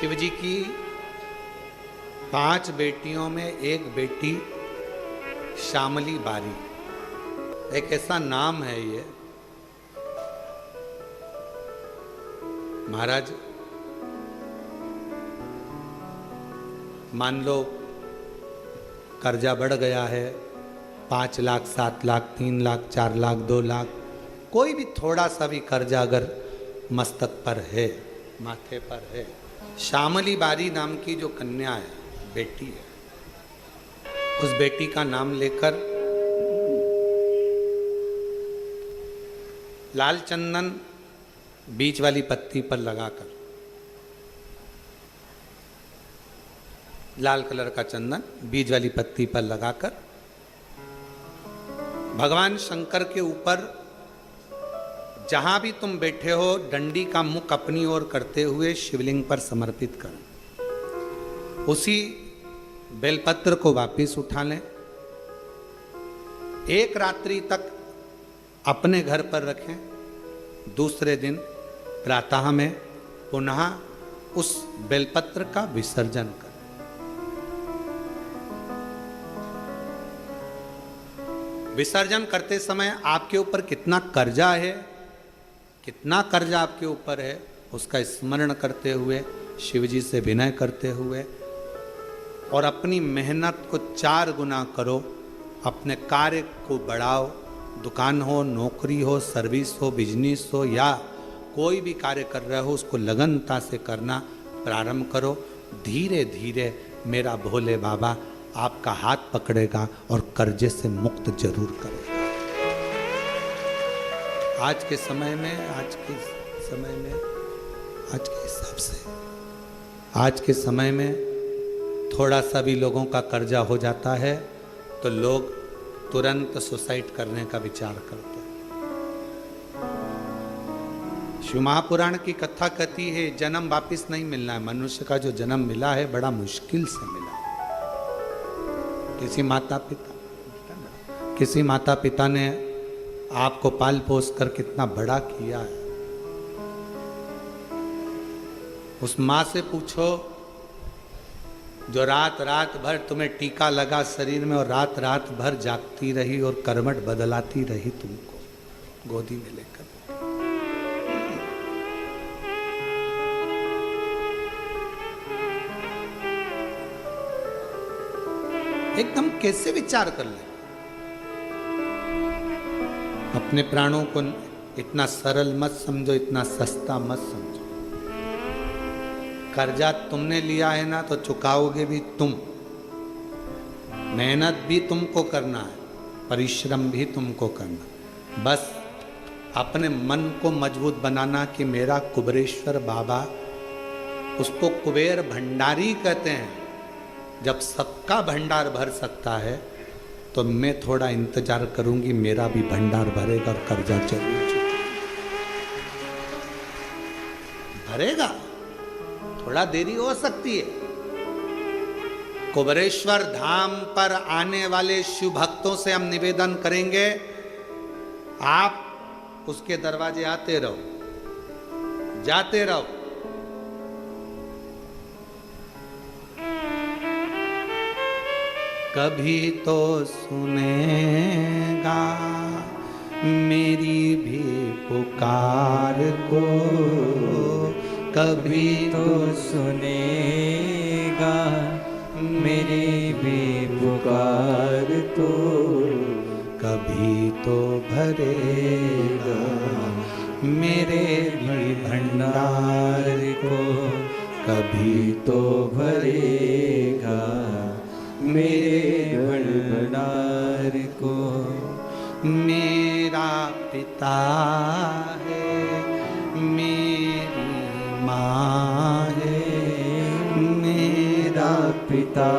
शिव जी की 5 बेटियों में एक बेटी श्यामली बारी, एक ऐसा नाम है ये। महाराज मान लो कर्जा बढ़ गया है, 5 लाख, 7 लाख, 3 लाख, 4 लाख, 2 लाख, कोई भी थोड़ा सा भी कर्जा अगर मस्तक पर है, माथे पर है, श्यामली बारी नाम की जो कन्या है, बेटी है, उस बेटी का नाम लेकर लाल चंदन बीच वाली पत्ती पर लगाकर, लाल कलर का चंदन बीज वाली पत्ती पर लगाकर भगवान शंकर के ऊपर जहां भी तुम बैठे हो डंडी का मुख अपनी ओर करते हुए शिवलिंग पर समर्पित करो। उसी बेलपत्र को वापस उठा लें, एक रात्रि तक अपने घर पर रखें, दूसरे दिन प्रातः में पुनः उस बेलपत्र का विसर्जन करें। विसर्जन करते समय आपके ऊपर कितना कर्जा है, कितना कर्जा आपके ऊपर है, उसका स्मरण करते हुए, शिव जी से विनय करते हुए और अपनी मेहनत को 4 गुना करो, अपने कार्य को बढ़ाओ। दुकान हो, नौकरी हो, सर्विस हो, बिजनेस हो या कोई भी कार्य कर रहे हो, उसको लगनता से करना प्रारंभ करो। धीरे धीरे मेरा भोले बाबा आपका हाथ पकड़ेगा और कर्जे से मुक्त जरूर करेगा। आज के समय में, आज के हिसाब से, आज के समय में थोड़ा सा भी लोगों का कर्जा हो जाता है तो लोग तुरंत सुसाइड करने का विचार करते हैं। शिव महापुराण की कथा कहती है जन्म वापिस नहीं मिलना है। मनुष्य का जो जन्म मिला है बड़ा मुश्किल से मिला। किसी माता पिता ने आपको पाल पोस कर कितना बड़ा किया है। उस माँ से पूछो जो रात रात भर तुम्हें टीका लगा शरीर में और रात रात भर जागती रही और करवट बदलाती रही तुमको गोदी में लेकर। एकदम कैसे विचार कर ले। अपने प्राणों को इतना सरल मत समझो, इतना सस्ता मत समझो। कर्जा तुमने लिया है ना तो चुकाओगे भी तुम। मेहनत भी तुमको करना है, परिश्रम भी तुमको करना। बस अपने मन को मजबूत बनाना कि मेरा कुबेरेश्वर बाबा, उसको कुबेर भंडारी कहते हैं। जब सबका भंडार भर सकता है तो मैं थोड़ा इंतजार करूंगी, मेरा भी भंडार भरेगा और कर्जा जरूर भरेगा। थोड़ा देरी हो सकती है। कुबेरेश्वर धाम पर आने वाले शिव भक्तों से हम निवेदन करेंगे, आप उसके दरवाजे आते रहो, जाते रहो। कभी तो सुनेगा मेरी भी पुकार को, कभी तो सुनेगा मेरी भी पुकार तो, कभी तो भरेगा मेरे भी भंडार को, कभी तो भरेगा मेरे भंडार को। मेरा पिता है, मेरी माँ है, मेरा पिता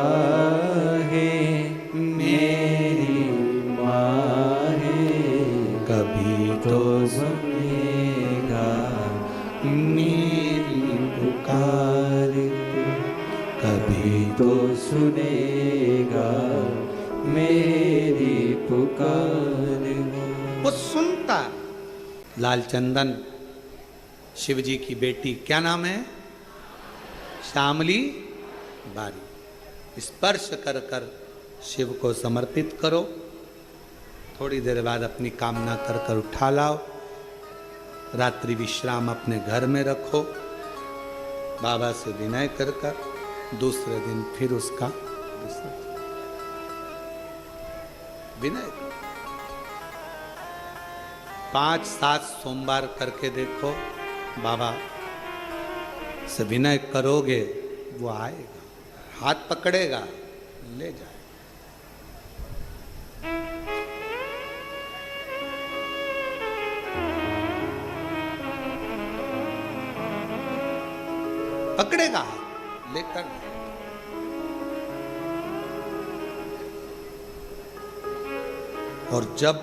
है, मेरी माँ है, कभी तो सुनेगा मेरी पुकार को, कभी तो सुनेगा मेरी पुकार। वो सुनता। लाल चंदन शिव जी की बेटी, क्या नाम है? श्यामली बारी स्पर्श कर कर शिव को समर्पित करो। थोड़ी देर बाद अपनी कामना कर कर उठा लाओ। रात्रि विश्राम अपने घर में रखो। बाबा से विनय कर कर दूसरे दिन फिर उसका विनय 5-7 सोमवार करके देखो। बाबा से विनय करोगे, वो आएगा, हाथ पकड़ेगा, ले जाए। पकड़ेगा लेकर। और जब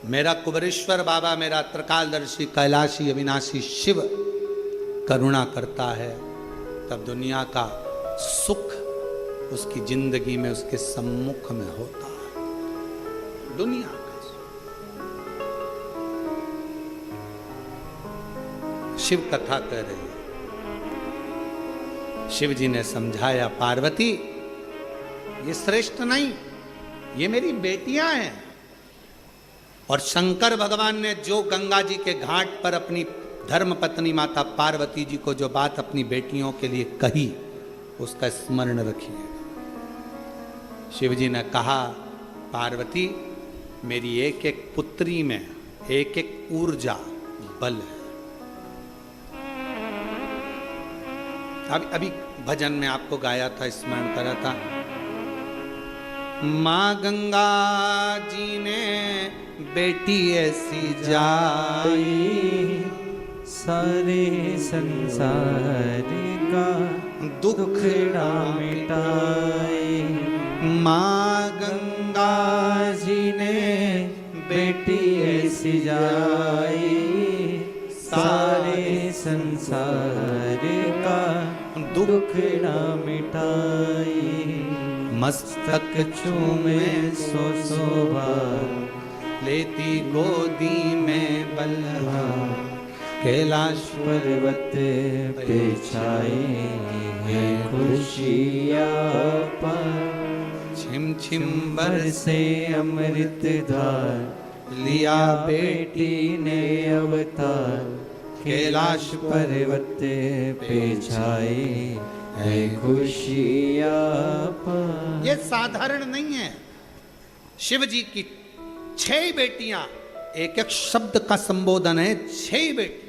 मेरा कुबरेश्वर बाबा, मेरा त्रिकालदर्शी कैलाशी अविनाशी शिव करुणा करता है, तब दुनिया का सुख उसकी जिंदगी में, उसके सम्मुख में होता है। दुनिया का सुख। शिव कथा कह रही है। शिव जी ने समझाया, पार्वती ये श्रेष्ठ नहीं, ये मेरी बेटियां हैं। और शंकर भगवान ने जो गंगा जी के घाट पर अपनी धर्म पत्नी माता पार्वती जी को जो बात अपनी बेटियों के लिए कही, उसका स्मरण रखिए। शिव जी ने कहा, पार्वती मेरी एक एक पुत्री में एक एक ऊर्जा बल है। अभी भजन में आपको गाया था, स्मरण करा था। माँ गंगा जी ने बेटी ऐसी जाई, सारे संसार का दुखड़ा मिटाई। माँ गंगा जी ने बेटी ऐसी जाई, सारे संसार का दुखड़ा मिटाई। मस्तक चूमे सो बार, लेती गोदी में बल्हा, कैलाश पर्वत पे छाई है खुशियाँ पर। छिम छिम बरसे अमृत धार, लिया बेटी ने अवतार। कैलाश पर्वत पे छाई है खुशियाँ पर। ये साधारण नहीं है। शिव जी की 6 बेटियां, एक एक शब्द का संबोधन है, 6 बेटियां।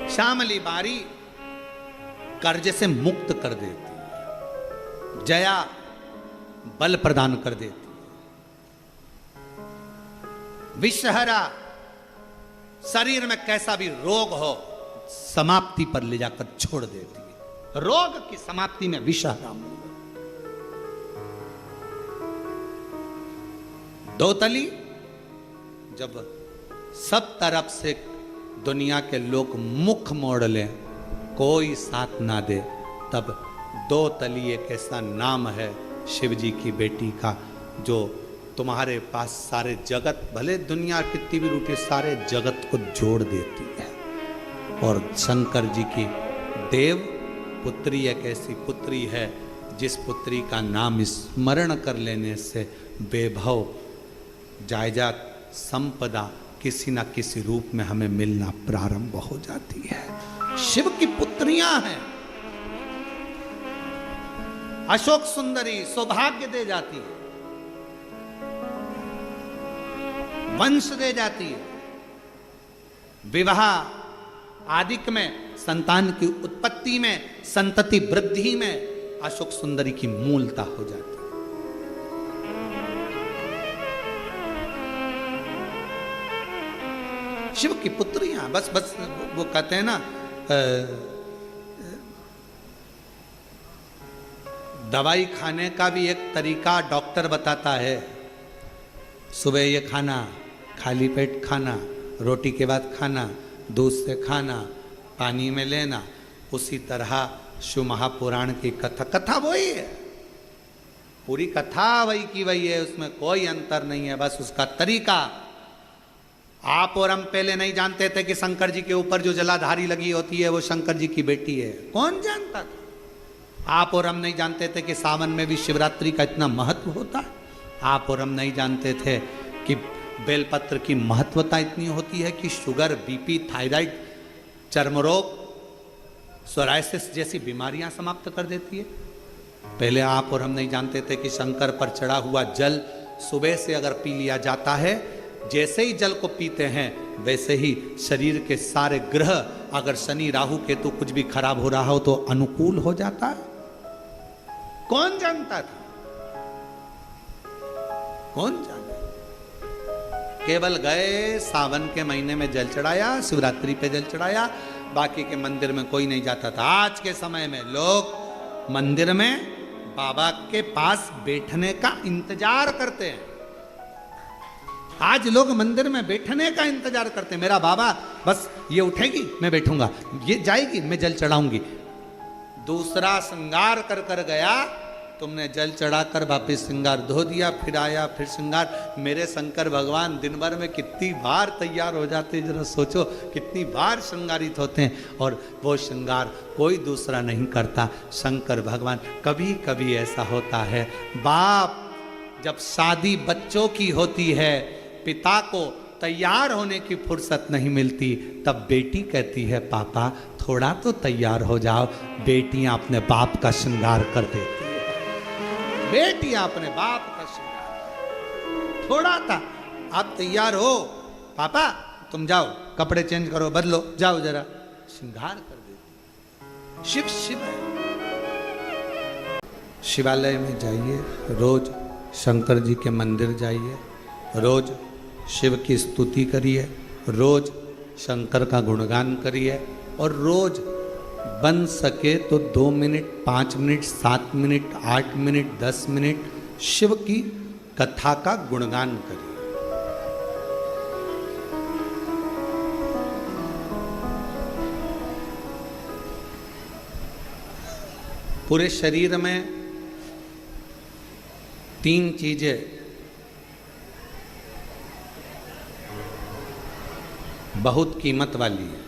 श्यामली बारी कर्ज से मुक्त कर देती है, जया बल प्रदान कर देती है, विषहरा शरीर में कैसा भी रोग हो समाप्ति पर ले जाकर छोड़ देती है। रोग की समाप्ति में विषहरा मूल। दोतली जब सब तरफ से दुनिया के लोग मुख मोड़ लें, कोई साथ ना दे, तब दो तली एक ऐसा नाम है शिव जी की बेटी का, जो तुम्हारे पास सारे जगत, भले दुनिया कितनी भी रूठी, सारे जगत को जोड़ देती है। और शंकर जी की देव पुत्री एक ऐसी पुत्री है जिस पुत्री का नाम स्मरण कर लेने से वैभव, जायदाद, संपदा किसी ना किसी रूप में हमें मिलना प्रारंभ हो जाती है। शिव की पुत्रियां हैं। अशोक सुंदरी सौभाग्य दे जाती है, वंश दे जाती है, विवाह आदिक में, संतान की उत्पत्ति में, संतति वृद्धि में अशोक सुंदरी की मूलता हो जाती है। शिव की पुत्रियां, बस वो कहते हैं ना, दवाई खाने का भी एक तरीका डॉक्टर बताता है। सुबह ये खाना, खाली पेट खाना, रोटी के बाद खाना, दूध से खाना, पानी में लेना। उसी तरह शिव महापुराण की कथा वही है। पूरी कथा वही की वही है, उसमें कोई अंतर नहीं है, बस उसका तरीका। आप और हम पहले नहीं जानते थे कि शंकर जी के ऊपर जो जलाधारी लगी होती है वो शंकर जी की बेटी है, कौन जानता था। आप और हम नहीं जानते थे कि सावन में भी शिवरात्रि का इतना महत्व होता है। आप और हम नहीं जानते थे कि बेलपत्र की महत्वता इतनी होती है कि शुगर, बीपी, थायराइड, चर्म रोग, सोराइसिस जैसी बीमारियां समाप्त कर देती है। पहले आप और हम नहीं जानते थे कि शंकर पर चढ़ा हुआ जल सुबह से अगर पी लिया जाता है, जैसे ही जल को पीते हैं वैसे ही शरीर के सारे ग्रह, अगर शनि राहु केतु कुछ भी खराब हो रहा हो तो अनुकूल हो जाता है। कौन जानता था, कौन जानता। केवल गए, सावन के महीने में जल चढ़ाया, शिवरात्रि पे जल चढ़ाया, बाकी के मंदिर में कोई नहीं जाता था। आज के समय में लोग मंदिर में बाबा के पास बैठने का इंतजार करते हैं। आज लोग मंदिर में बैठने का इंतजार करते हैं। मेरा बाबा बस ये उठेगी मैं बैठूंगा, ये जाएगी मैं जल चढ़ाऊंगी। दूसरा श्रृंगार कर कर गया, तुमने जल चढ़ाकर वापिस श्रृंगार धो दिया, फिर आया फिर श्रृंगार। मेरे शंकर भगवान दिन भर में कितनी बार तैयार हो जाते, जरा सोचो कितनी बार श्रृंगारित होते हैं, और वो श्रृंगार कोई दूसरा नहीं करता, शंकर भगवान। कभी कभी ऐसा होता है, बाप जब शादी बच्चों की होती है, पिता को तैयार होने की फुर्सत नहीं मिलती, तब बेटी कहती है पापा थोड़ा तो तैयार हो जाओ। बेटियां अपने बाप का श्रृंगार कर देती है, बेटियां अपने बाप का श्रृंगार। थोड़ा था, आप तैयार हो पापा, तुम जाओ कपड़े चेंज करो, बदलो, जाओ जरा, श्रृंगार कर देती। शिव शिव है। शिवालय में जाइए, रोज शंकर जी के मंदिर जाइए, रोज शिव की स्तुति करिए, रोज शंकर का गुणगान करिए, और रोज बन सके तो 2 minute, 5 minute, 7 minute, 8 minute, 10 minute Shiva की कथा का गुणगान करिए। पूरे शरीर में 3 चीजें बहुत कीमत वाली है,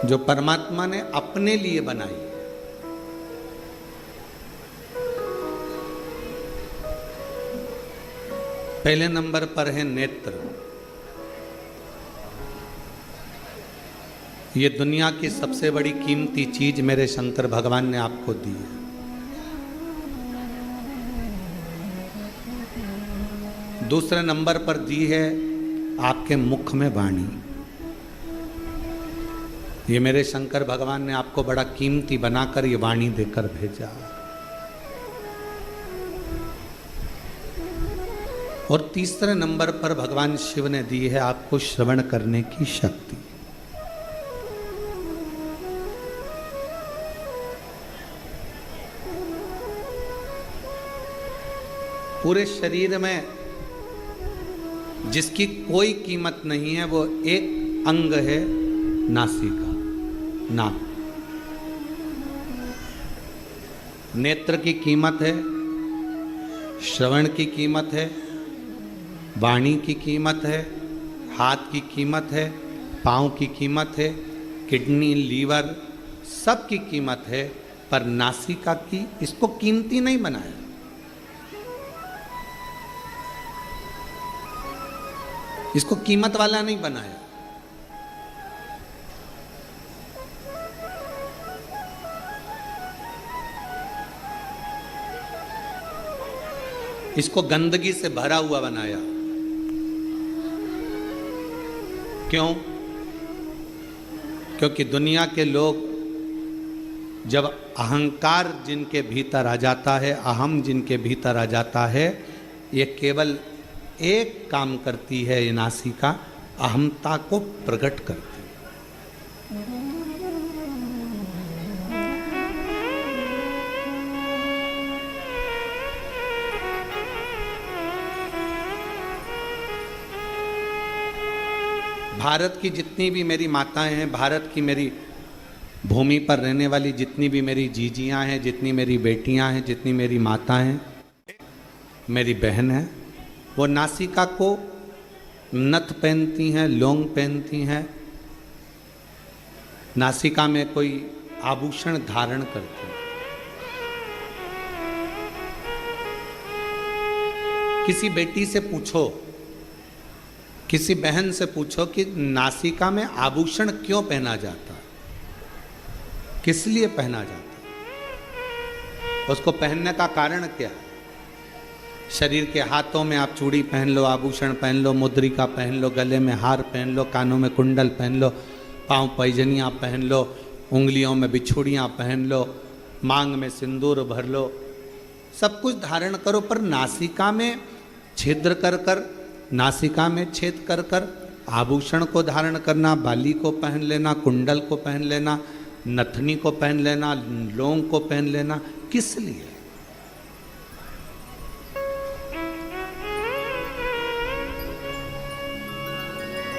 जो परमात्मा ने अपने लिए बनाई है। पहले नंबर पर है नेत्र। ये दुनिया की सबसे बड़ी कीमती चीज मेरे शंकर भगवान ने आपको दी है। दूसरे नंबर पर दी है आपके मुख में वाणी। ये मेरे शंकर भगवान ने आपको बड़ा कीमती बनाकर ये वाणी देकर भेजा। और तीसरे नंबर पर भगवान शिव ने दी है आपको श्रवण करने की शक्ति। पूरे शरीर में जिसकी कोई कीमत नहीं है वो एक अंग है, नासिका, नाक। नेत्र की कीमत है, श्रवण की कीमत है, वाणी की कीमत है, हाथ की कीमत है, पाँव की कीमत है, किडनी, लीवर, सब की कीमत है, पर नासिका की इसको कीमती नहीं बनाया। इसको कीमत वाला नहीं बनाया। इसको गंदगी से भरा हुआ बनाया। क्यों? क्योंकि दुनिया के लोग जब अहंकार जिनके भीतर आ जाता है, अहम जिनके भीतर आ जाता है, ये केवल एक काम करती है, ये नासिका अहमता को प्रकट करती है। भारत की जितनी भी मेरी माताएं हैं, भारत की मेरी भूमि पर रहने वाली जितनी भी मेरी जीजियाँ हैं, जितनी मेरी बेटियाँ हैं, जितनी मेरी माता हैं, मेरी बहन है, वो नासिका को नथ पहनती हैं, लौंग पहनती हैं, नासिका में कोई आभूषण धारण करती हैं। किसी बेटी से पूछो, किसी बहन से पूछो कि नासिका में आभूषण क्यों पहना जाता है, किस लिए पहना जाता है, उसको पहनने का कारण क्या है? शरीर के हाथों में आप चूड़ी पहन लो, आभूषण पहन लो, मुद्रिका पहन लो, गले में हार पहन लो, कानों में कुंडल पहन लो, पांव पैजनियाँ पहन लो, उंगलियों में बिछुड़ियाँ पहन लो, मांग में सिंदूर भर लो, सब कुछ धारण करो, पर नासिका में छिद्र कर कर, नासिका में छेद कर कर आभूषण को धारण करना, बाली को पहन लेना, कुंडल को पहन लेना, नथनी को पहन लेना, लौंग को पहन लेना, किस लिए?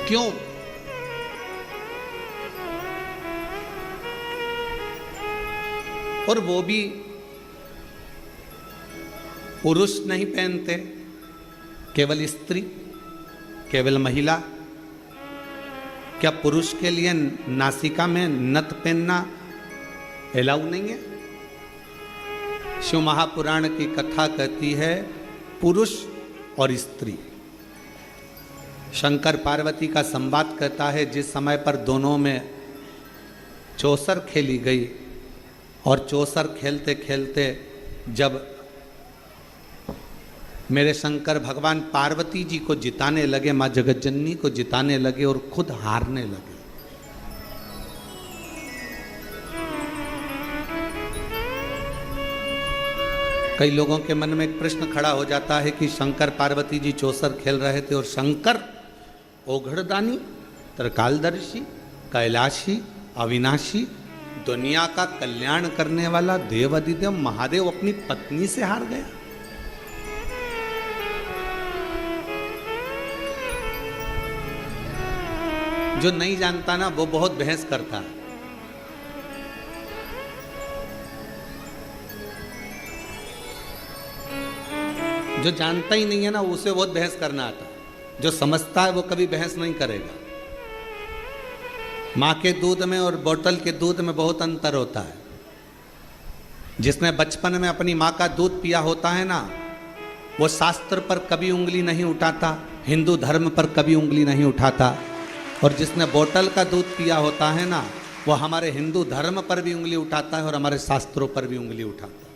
क्यों? और वो भी पुरुष नहीं पहनते, केवल स्त्री, केवल महिला। क्या पुरुष के लिए नासिका में नथ पहनना अलाउ नहीं है? शिव महापुराण की कथा कहती है पुरुष और स्त्री। शंकर पार्वती का संवाद कहता है, जिस समय पर दोनों में चौसर खेली गई और चौसर खेलते खेलते जब मेरे शंकर भगवान पार्वती जी को जिताने लगे, माँ जगतजननी को जिताने लगे और खुद हारने लगे, कई लोगों के मन में एक प्रश्न खड़ा हो जाता है कि शंकर पार्वती जी चौसर खेल रहे थे और शंकर ओघड़दानी, त्रिकालदर्शी, कैलाशी, अविनाशी, दुनिया का कल्याण करने वाला देवादिदेव महादेव अपनी पत्नी से हार गया। जो नहीं जानता ना वो बहुत बहस करता है। जो जानता ही नहीं है ना उसे बहुत बहस करना आता है। जो समझता है वो कभी बहस नहीं करेगा। माँ के दूध में और बोतल के दूध में बहुत अंतर होता है। जिसने बचपन में अपनी माँ का दूध पिया होता है ना, वो शास्त्र पर कभी उंगली नहीं उठाता, हिंदू धर्म पर कभी उंगली नहीं उठाता। और जिसने बोतल का दूध पिया होता है ना, वो हमारे हिंदू धर्म पर भी उंगली उठाता है और हमारे शास्त्रों पर भी उंगली उठाता है।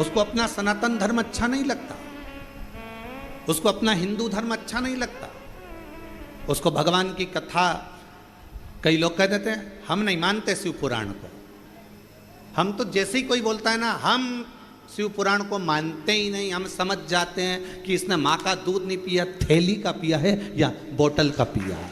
उसको अपना सनातन धर्म अच्छा नहीं लगता, उसको अपना हिंदू धर्म अच्छा नहीं लगता, उसको भगवान की कथा, कई लोग कह देते हैं हम नहीं मानते शिव पुराण को। हम तो जैसे ही कोई बोलता है ना हम शिव पुराण को मानते ही नहीं, हम समझ जाते हैं कि इसने माँ का दूध नहीं पिया, थैली का पिया है या बोतल का पिया है।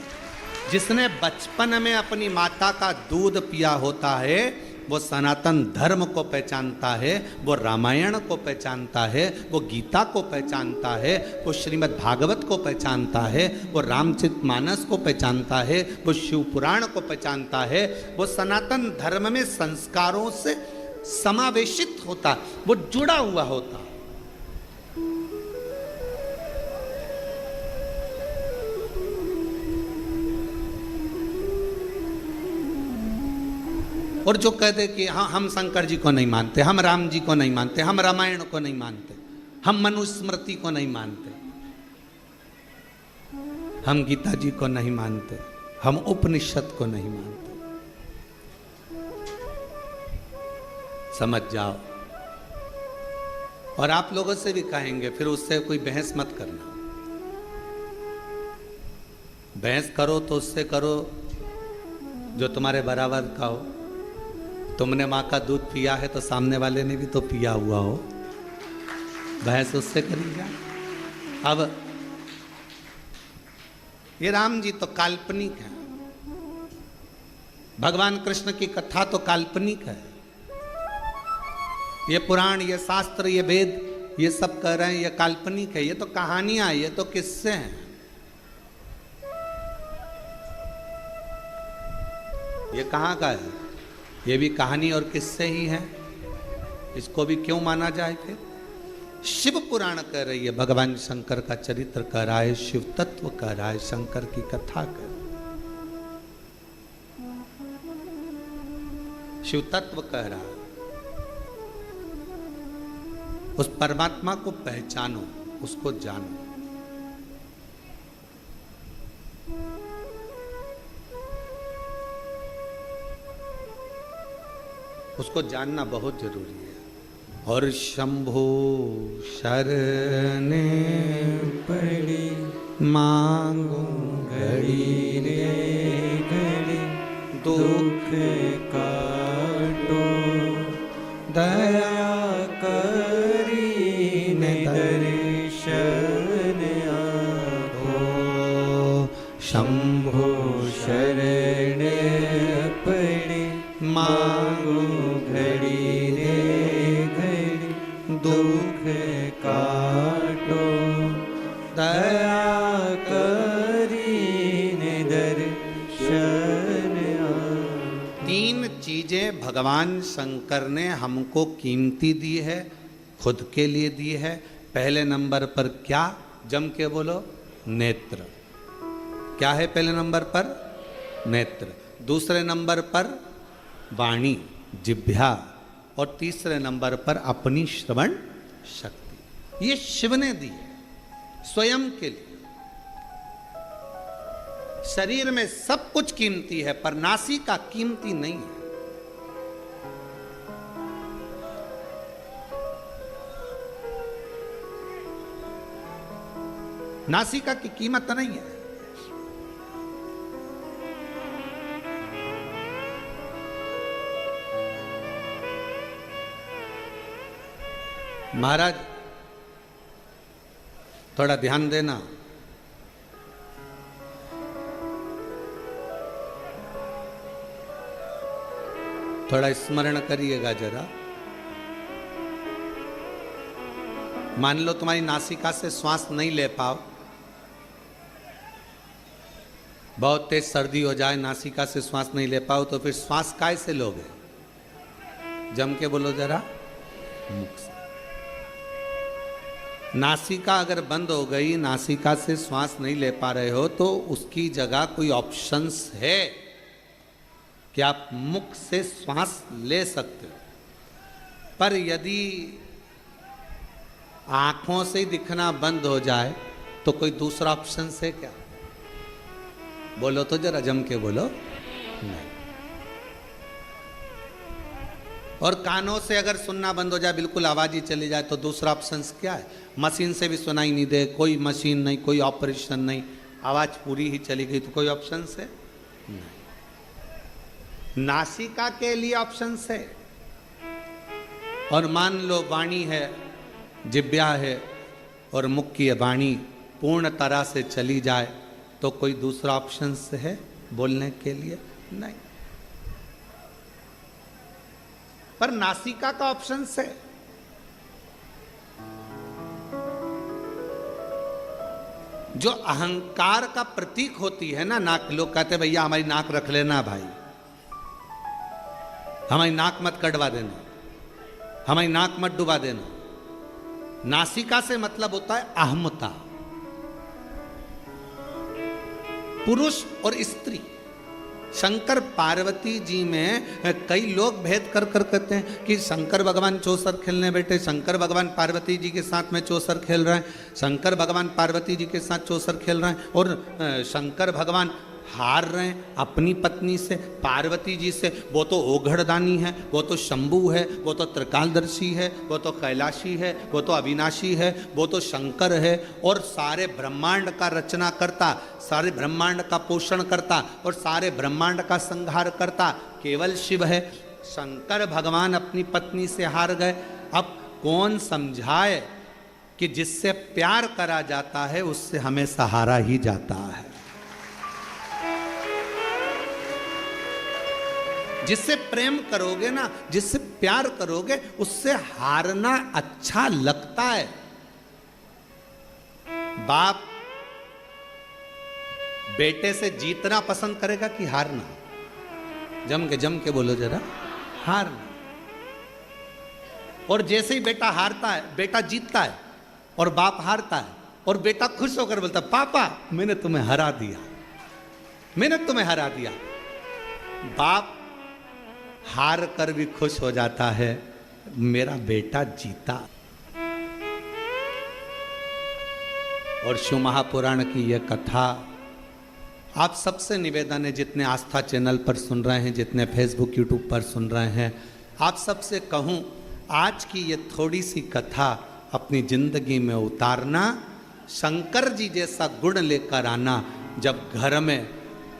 जिसने बचपन में अपनी माता का दूध पिया होता है वो सनातन धर्म को पहचानता है, वो रामायण को पहचानता है, वो गीता को पहचानता है, वो श्रीमद् भागवत को पहचानता है, वो रामचरितमानस को पहचानता है, वो शिव पुराण को पहचानता है। वो सनातन धर्म में संस्कारों से समावेशित होता, वो जुड़ा हुआ होता। और जो कह दे कि हाँ हम शंकर जी को नहीं मानते, हम राम जी को नहीं मानते, हम रामायण को नहीं मानते, हम मनुस्मृति को नहीं मानते, हम गीता जी को नहीं मानते, हम उपनिषद को नहीं मानते, समझ जाओ। और आप लोगों से भी कहेंगे, फिर उससे कोई बहस मत करना। बहस करो तो उससे करो जो तुम्हारे बराबर का हो। तुमने माँ का दूध पिया है तो सामने वाले ने भी तो पिया हुआ हो, बहस उससे करिएगा। अब ये राम जी तो काल्पनिक है, भगवान कृष्ण की कथा तो काल्पनिक है। ये पुराण, ये शास्त्र, ये वेद ये सब कह रहे हैं ये काल्पनिक है, ये तो कहानियां, ये तो किस्से हैं। ये कहाँ का है? ये भी कहानी और किस्से ही हैं। इसको भी क्यों माना जाए? फिर शिव पुराण कह रही है, भगवान शंकर का चरित्र कह रहा है, शिव तत्व कह रहा है, शंकर की कथा कर, शिव तत्व कह रहा है। उस परमात्मा को पहचानो, उसको जानो। उसको जानना बहुत जरूरी है। और शंभो शरणे पड़ी मांगो घड़ी रे घड़ी दुख काटो, दया करी ने दर्शन आपो। शंभो शरण पड़े मांगो घड़ी रे घड़ी दुख काटो, दया करी ने दर्शन आपो। तीन चीजें भगवान शंकर ने हमको कीमती दी है, खुद के लिए दी है। पहले नंबर पर क्या? जम के बोलो, नेत्र। क्या है पहले नंबर पर? नेत्र। दूसरे नंबर पर वाणी, जिह्वा। और तीसरे नंबर पर अपनी श्रवण शक्ति। ये शिव ने दी है स्वयं के लिए। शरीर में सब कुछ कीमती है, पर नासिका कीमती नहीं है। नासिका की कीमत नहीं है। महाराज थोड़ा ध्यान देना। थोड़ा स्मरण करिएगा जरा। मान लो तुम्हारी नासिका से श्वास नहीं ले पाओ, बहुत तेज सर्दी हो जाए, नासिका से श्वास नहीं ले पाओ, तो फिर श्वास काय से लोगे? जम के बोलो जरा, मुख से। नासिका अगर बंद हो गई, नासिका से श्वास नहीं ले पा रहे हो, तो उसकी जगह कोई ऑप्शंस है कि आप मुख से श्वास ले सकते हो। पर यदि आंखों से ही दिखना बंद हो जाए तो कोई दूसरा ऑप्शन है क्या? बोलो तो जरा, जम के बोलो। नहीं। और कानों से अगर सुनना बंद हो जाए, बिल्कुल आवाज ही चली जाए, तो दूसरा ऑप्शन क्या है? मशीन से भी सुनाई नहीं दे, कोई मशीन नहीं, कोई ऑपरेशन नहीं, आवाज पूरी ही चली गई, तो कोई ऑप्शन है नहीं। नासिका के लिए ऑप्शन है। और मान लो वाणी है, जिह्वा है और मुख की वाणी पूर्ण तरह से चली जाए, तो कोई दूसरा ऑप्शन है बोलने के लिए? नहीं। पर नासिका का ऑप्शन है। जो अहंकार का प्रतीक होती है ना नाक, लोग कहते भैया हमारी नाक रख लेना भाई, हमारी नाक मत कटवा देना, हमारी नाक मत डुबा देना। नासिका से मतलब होता है अहमता। पुरुष और स्त्री, शंकर पार्वती जी में कई लोग भेद कर कहते हैं कि शंकर भगवान चौसर खेलने बैठे, शंकर भगवान पार्वती जी के साथ में चौसर खेल रहे हैं, शंकर भगवान पार्वती जी के साथ चौसर खेल रहे हैं, और शंकर भगवान हार रहे हैं अपनी पत्नी से, पार्वती जी से। वो तो ओघड़दानी है, वो तो शंभु है, वो तो त्रिकालदर्शी है, वो तो कैलाशी है, वो तो अविनाशी है, वो तो शंकर है, और सारे ब्रह्मांड का रचना करता, सारे ब्रह्मांड का पोषण करता और सारे ब्रह्मांड का संहार करता केवल शिव है। शंकर भगवान अपनी पत्नी से हार गए। अब कौन समझाए कि जिससे प्यार करा जाता है उससे हमें सहारा ही जाता है। जिससे प्रेम करोगे ना, जिससे प्यार करोगे, उससे हारना अच्छा लगता है। बाप बेटे से जीतना पसंद करेगा कि हारना? जम के बोलो जरा, हारना। और जैसे ही बेटा हारता है, बेटा जीतता है और बाप हारता है, और बेटा खुश होकर बोलता है, पापा मैंने तुम्हें हरा दिया, मैंने तुम्हें हरा दिया। बाप हार कर भी खुश हो जाता है, मेरा बेटा जीता। और शिव महापुराण की यह कथा आप सबसे निवेदन है, जितने आस्था चैनल पर सुन रहे हैं, जितने फेसबुक यूट्यूब पर सुन रहे हैं, आप सबसे कहूं, आज की ये थोड़ी सी कथा अपनी जिंदगी में उतारना, शंकर जी जैसा गुण लेकर आना। जब घर में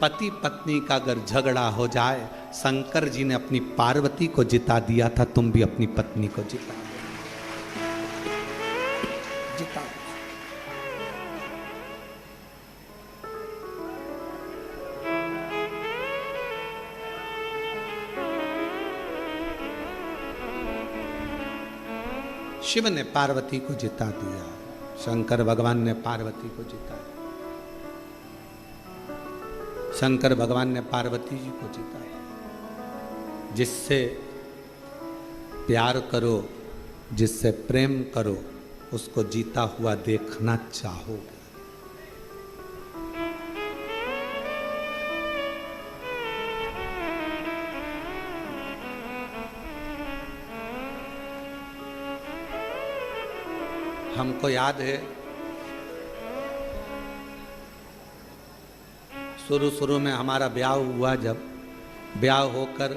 पति पत्नी का अगर झगड़ा हो जाए, शंकर जी ने अपनी पार्वती को जिता दिया था, तुम भी अपनी पत्नी को जिता जिता। शिव ने पार्वती को जिता दिया, शंकर भगवान ने पार्वती को जिताया, शंकर भगवान ने पार्वती जी को जिताया। जिससे प्यार करो, जिससे प्रेम करो, उसको जीता हुआ देखना चाहोगे। हमको याद है शुरू में हमारा ब्याह हुआ, जब ब्याह होकर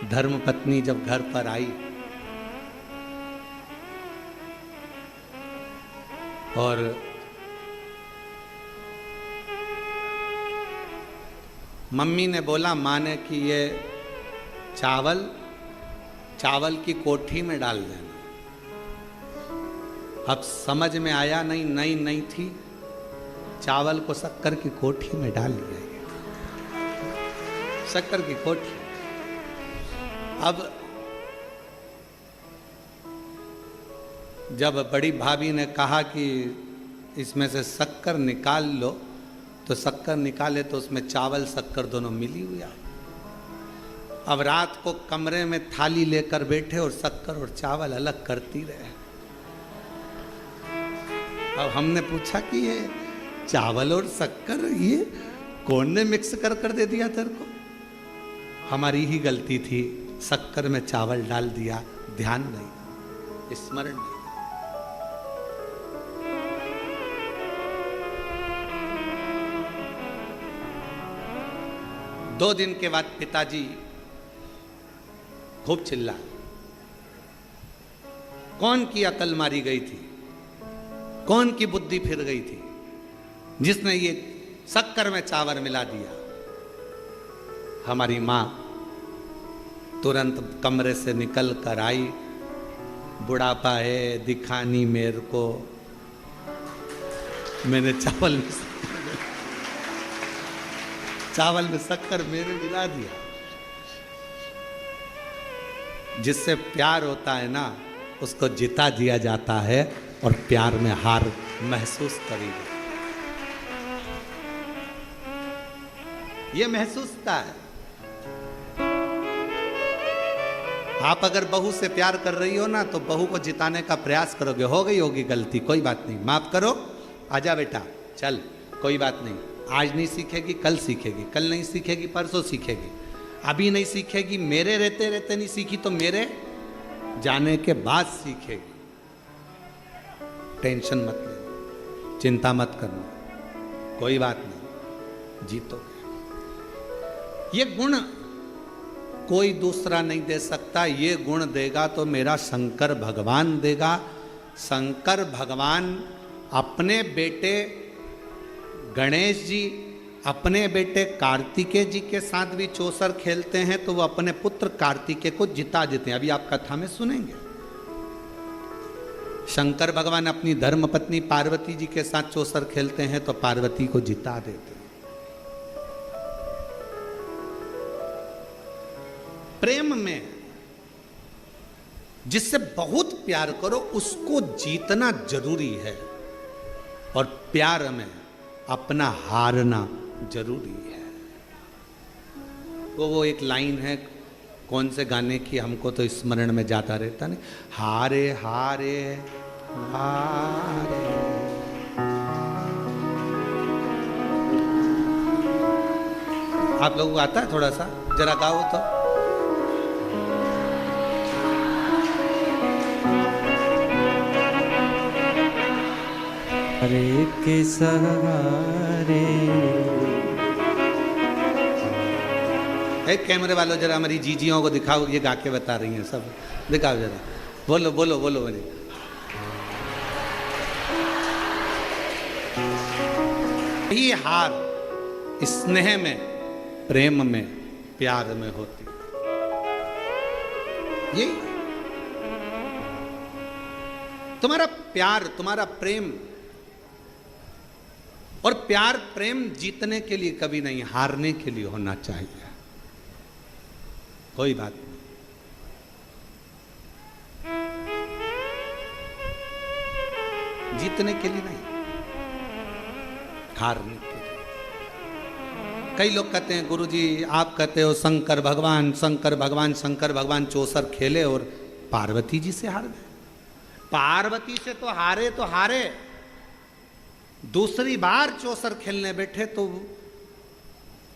धर्मपत्नी जब घर पर आई और मम्मी ने बोला, माँ ने कि ये चावल की कोठी में डाल देना। अब समझ में आया नहीं, नई थी, चावल को शक्कर की कोठी में डाल दिया गया, शक्कर की कोठी। अब जब बड़ी भाभी ने कहा कि इसमें से शक्कर निकाल लो, तो शक्कर निकाले तो उसमें चावल शक्कर दोनों मिली हुई आई। अब रात को कमरे में थाली लेकर बैठे और शक्कर और चावल अलग करती रहे। अब हमने पूछा कि ये चावल और शक्कर ये कौन ने मिक्स कर दे दिया तेरे को? हमारी ही गलती थी, शक्कर में चावल डाल दिया, ध्यान नहीं, स्मरण नहीं। दो दिन के बाद पिताजी खूब चिल्ला, कौन की अकल मारी गई थी, कौन की बुद्धि फिर गई थी, जिसने ये शक्कर में चावल मिला दिया। हमारी माँ तुरंत कमरे से निकल कर आई, बुढ़ापा है, दिखानी मेरे को, मैंने चावल में शक्कर मेरे मिला दिया। जिससे प्यार होता है ना, उसको जिता दिया जाता है और प्यार में हार महसूस करेगी, ये महसूस होता है। आप अगर बहू से प्यार कर रही हो ना, तो बहू को जिताने का प्रयास करोगे, हो गई होगी गलती, कोई बात नहीं, माफ करो, आजा बेटा, चल, कोई बात नहीं, आज नहीं सीखेगी कल सीखेगी, कल नहीं सीखेगी परसों सीखेगी, अभी नहीं सीखेगी, मेरे रहते रहते नहीं सीखी तो मेरे जाने के बाद सीखेगी। टेंशन मत लेना, चिंता मत करना, कोई बात नहीं, जीतोगे। ये गुण कोई दूसरा नहीं दे सकता, ये गुण देगा तो मेरा शंकर भगवान देगा। शंकर भगवान अपने बेटे गणेश जी, अपने बेटे कार्तिकेय जी के साथ भी चौसर खेलते हैं, तो वो अपने पुत्र कार्तिकेय को जिता देते हैं। अभी आप कथा में सुनेंगे, शंकर भगवान अपनी धर्मपत्नी पार्वती जी के साथ चौसर खेलते हैं तो पार्वती को जिता देते हैं। प्रेम में जिससे बहुत प्यार करो उसको जीतना जरूरी है, और प्यार में अपना हारना जरूरी है। तो वो एक लाइन है, कौन से गाने की हमको तो स्मरण में जाता रहता नहीं, हारे हारे हारे। आप लोगों को आता है थोड़ा सा, जरा गाओ तो। हरे के सहारे। एक कैमरे वालों जरा हमारी जीजियों को दिखाओ, ये गा के बता रही हैं सब, दिखाओ जरा, बोलो बोलो बोलो मेरी। यही हार स्नेह में, प्रेम में, प्यार में होती, ये तुम्हारा प्यार, तुम्हारा प्रेम। और प्यार प्रेम जीतने के लिए कभी नहीं, हारने के लिए होना चाहिए। कोई बात नहीं, जीतने के लिए नहीं, हारने के लिए। कई लोग कहते हैं गुरुजी आप कहते हो शंकर भगवान, शंकर भगवान, शंकर भगवान चौसर खेले और पार्वती जी से हार गए। पार्वती से तो हारे, दूसरी बार चौसर खेलने बैठे तो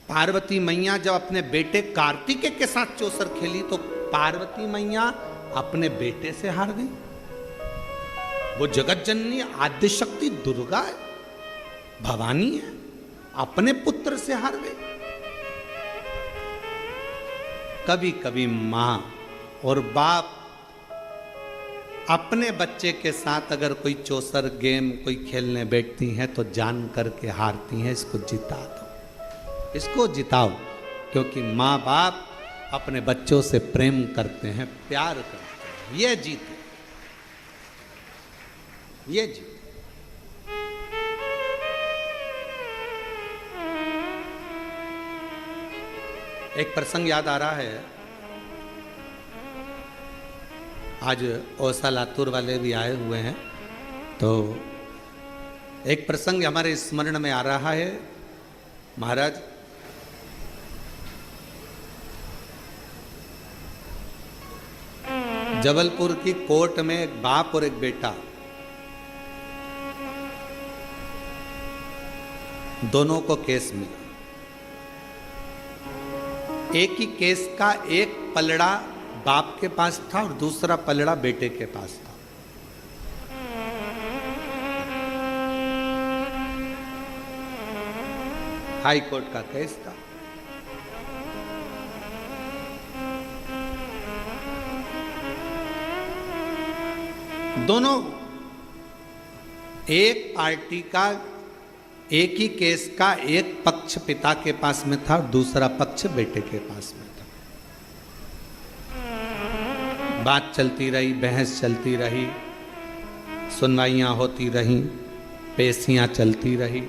पार्वती मैया जब अपने बेटे कार्तिकेय के साथ चौसर खेली तो पार्वती मैया अपने बेटे से हार गई। वो जगत जननी आद्य शक्ति दुर्गा है, भवानी है, अपने पुत्र से हार गई। कभी कभी मां और बाप अपने बच्चे के साथ अगर कोई चौसर गेम कोई खेलने बैठती हैं तो जान करके हारती हैं। इसको जिता दो, इसको जिताओ, क्योंकि माँ बाप अपने बच्चों से प्रेम करते हैं, प्यार करते हैं। ये जीत, ये जीत। एक प्रसंग याद आ रहा है, आज ओसा लातूर वाले भी आए हुए हैं, तो एक प्रसंग हमारे स्मरण में आ रहा है। महाराज जबलपुर की कोर्ट में एक बाप और एक बेटा, दोनों को केस मिला। एक ही केस का एक पलड़ा बाप के पास था और दूसरा पलड़ा बेटे के पास था। हाई कोर्ट का केस था। दोनों एक पार्टी का, एक ही केस का एक पक्ष पिता के पास में था और दूसरा पक्ष बेटे के पास में था। बात चलती रही, बहस चलती रही, सुनवाइयां होती रहीं, पेशियां चलती रही।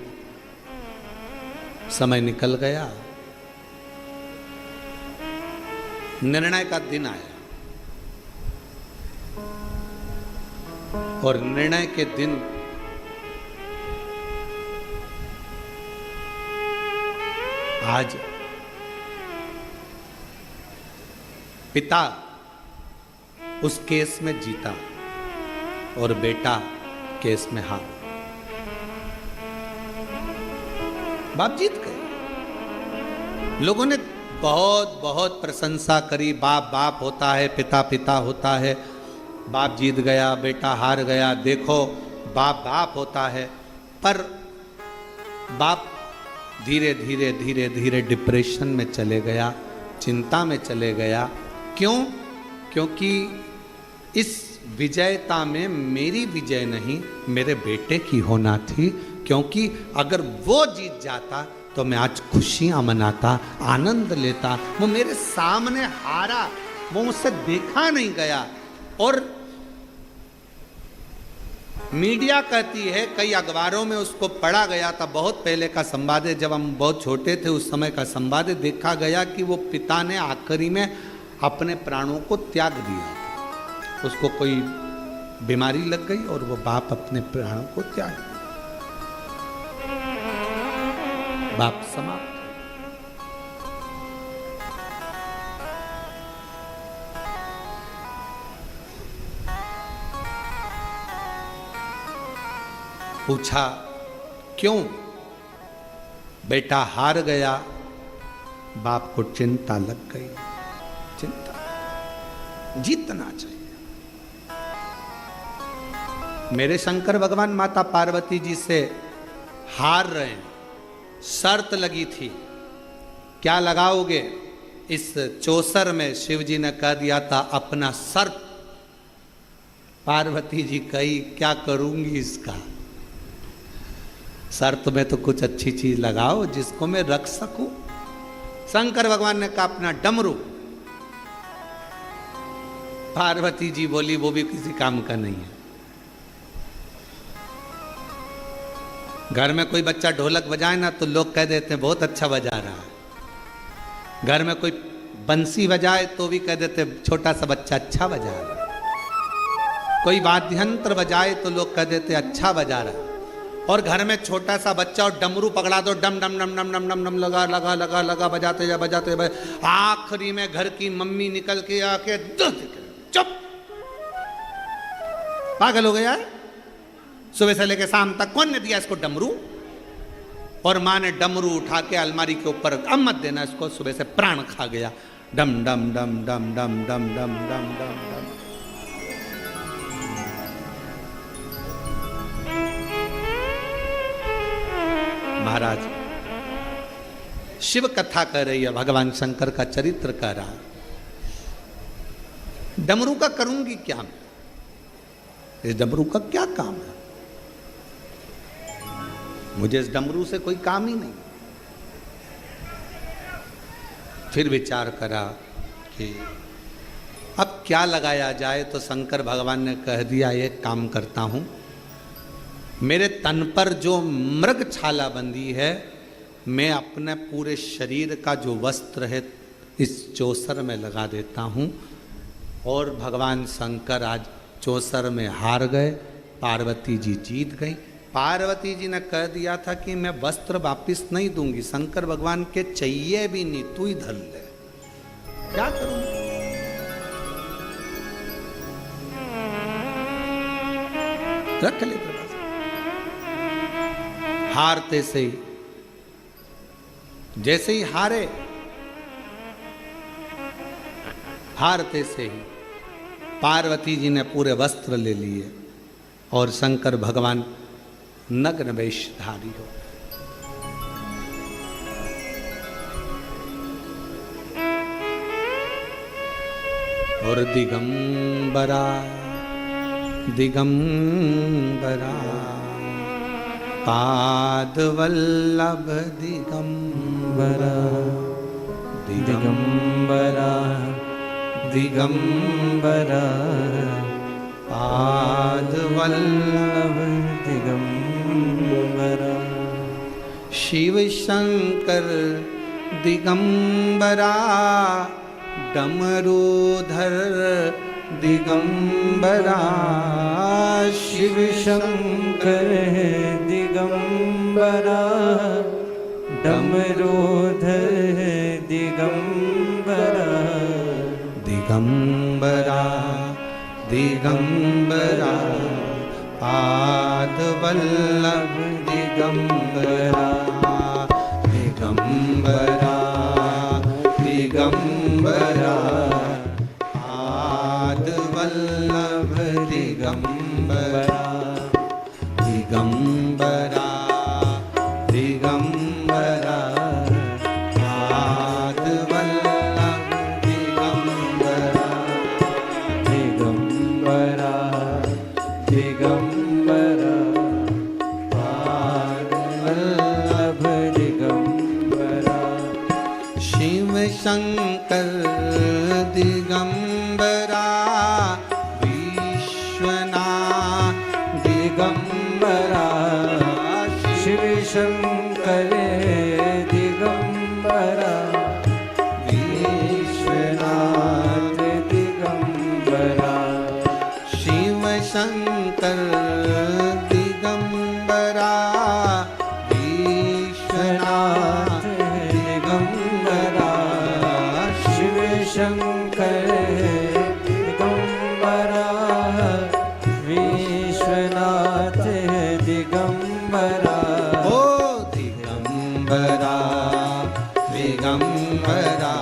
समय निकल गया, निर्णय का दिन आया और निर्णय के दिन आज पिता उस केस में जीता और बेटा केस में हार। बाप जीत गए। लोगों ने बहुत बहुत प्रशंसा करी, बाप बाप होता है, पिता पिता होता है, बाप जीत गया बेटा हार गया, देखो बाप बाप होता है। पर बाप धीरे धीरे धीरे धीरे डिप्रेशन में चले गया, चिंता में चले गया। क्यों? क्योंकि इस विजयता में मेरी विजय नहीं, मेरे बेटे की होना थी। क्योंकि अगर वो जीत जाता तो मैं आज खुशियां मनाता, आनंद लेता। वो मेरे सामने हारा, वो मुझसे देखा नहीं गया। और मीडिया कहती है, कई अखबारों में उसको पढ़ा गया था, बहुत पहले का संवाद है, जब हम बहुत छोटे थे उस समय का संवाद देखा गया कि वो पिता ने आखिरी में अपने प्राणों को त्याग दिया। उसको कोई बीमारी लग गई और वो बाप अपने प्राणों को त्याग दिया, बाप समाप्त। पूछा क्यों? बेटा हार गया। बाप को चिंता लग गई। चिंता, जीतना चाहिए। मेरे शंकर भगवान माता पार्वती जी से हार रहे हैं, शर्त लगी थी, क्या लगाओगे? इस चौसर में शिव जी ने कह दिया था अपना सर्प। पार्वती जी कही क्या करूंगी इसका, शर्त में तो कुछ अच्छी चीज लगाओ जिसको मैं रख सकूं। शंकर भगवान ने कहा अपना डमरू। पार्वती जी बोली वो भी किसी काम का नहीं है। घर में कोई बच्चा ढोलक बजाए ना तो लोग कह देते हैं बहुत अच्छा बजा रहा है। घर में कोई बंसी बजाए तो भी कह देते छोटा सा बच्चा अच्छा बजा रहा है। कोई वाद्ययंत्र बजाए तो लोग कह देते अच्छा बजा रहा है। और घर में छोटा सा बच्चा और डमरू पकड़ा दो, डम डम डम डम डम डम डम लगा लगा लगा लगा बजाते जा बजाते जा। आखिरी में घर की मम्मी निकल के आके चुप, पागल हो गया है, सुबह से लेकर शाम तक कौन ने दिया इसको डमरू? और माँ ने डमरू उठा के अलमारी के ऊपर, अब मत देना इसको, सुबह से प्राण खा गया। डम डम डम डम डम डम डम डम डम डम। महाराज शिव कथा कर रही है, भगवान शंकर का चरित्र कर रहा। डमरू का करूंगी क्या मैं? इस डमरू का क्या काम है? मुझे इस डमरू से कोई काम ही नहीं। फिर विचार करा कि अब क्या लगाया जाए, तो शंकर भगवान ने कह दिया एक काम करता हूं, मेरे तन पर जो मृग छाला बंधी है, मैं अपने पूरे शरीर का जो वस्त्र है इस चौसर में लगा देता हूं। और भगवान शंकर आज चौसर में हार गए, पार्वती जी जीत गई। पार्वती जी ने कह दिया था कि मैं वस्त्र वापिस नहीं दूंगी, शंकर भगवान के चाहिए भी नहीं, तू ही धर ले। क्या करूं? रख ले प्रभा। हारते से ही, जैसे ही हारते से ही पार्वती जी ने पूरे वस्त्र ले लिए और शंकर भगवान नग्न वेशधारी हो। और दिगंबरा दिगंबरा पाद वल्लभ दिगंबरा दिगंबरा दिगंबरा पाद वल्लभ दिगंबरा शिव शंकर दिगंबरा डमरूधर दिगंबरा शिव शंकर दिगंबरा डमरूधर दिगंबरा दिगंबरा दिगंबरा पाद वल्लभ दिगंबरा दिगंबरा दिगंबरा पाद वल्लभ दिगंबरा दिगंबरा दिगंबरा पाद वल्लभ दिगंबरा दिगंबरा दिगंबरा पाद वल्लभ दिगंबरा शिव शंकर दिगंबरा विश्वनाथ दिगंबरा शिव शंकर दिगंबरा विश्वनाथ शंकर दिगंबरा विश्वनाथ दिगंबरा ओ दिगंबरा दिगंबरा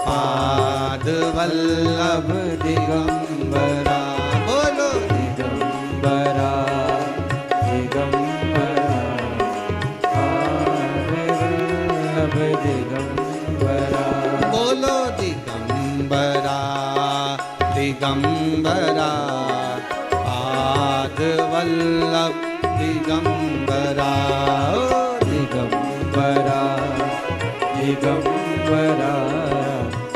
पाद वल्लभ दिगंबरा बोलो दिगंबरा दिगंबरा पाद वल्लभ दिगंबरा बोलो दिगंबरा दिगंबरा पाद वल्लभ दिगंबरा ओ दिगंबरा दिगंबरा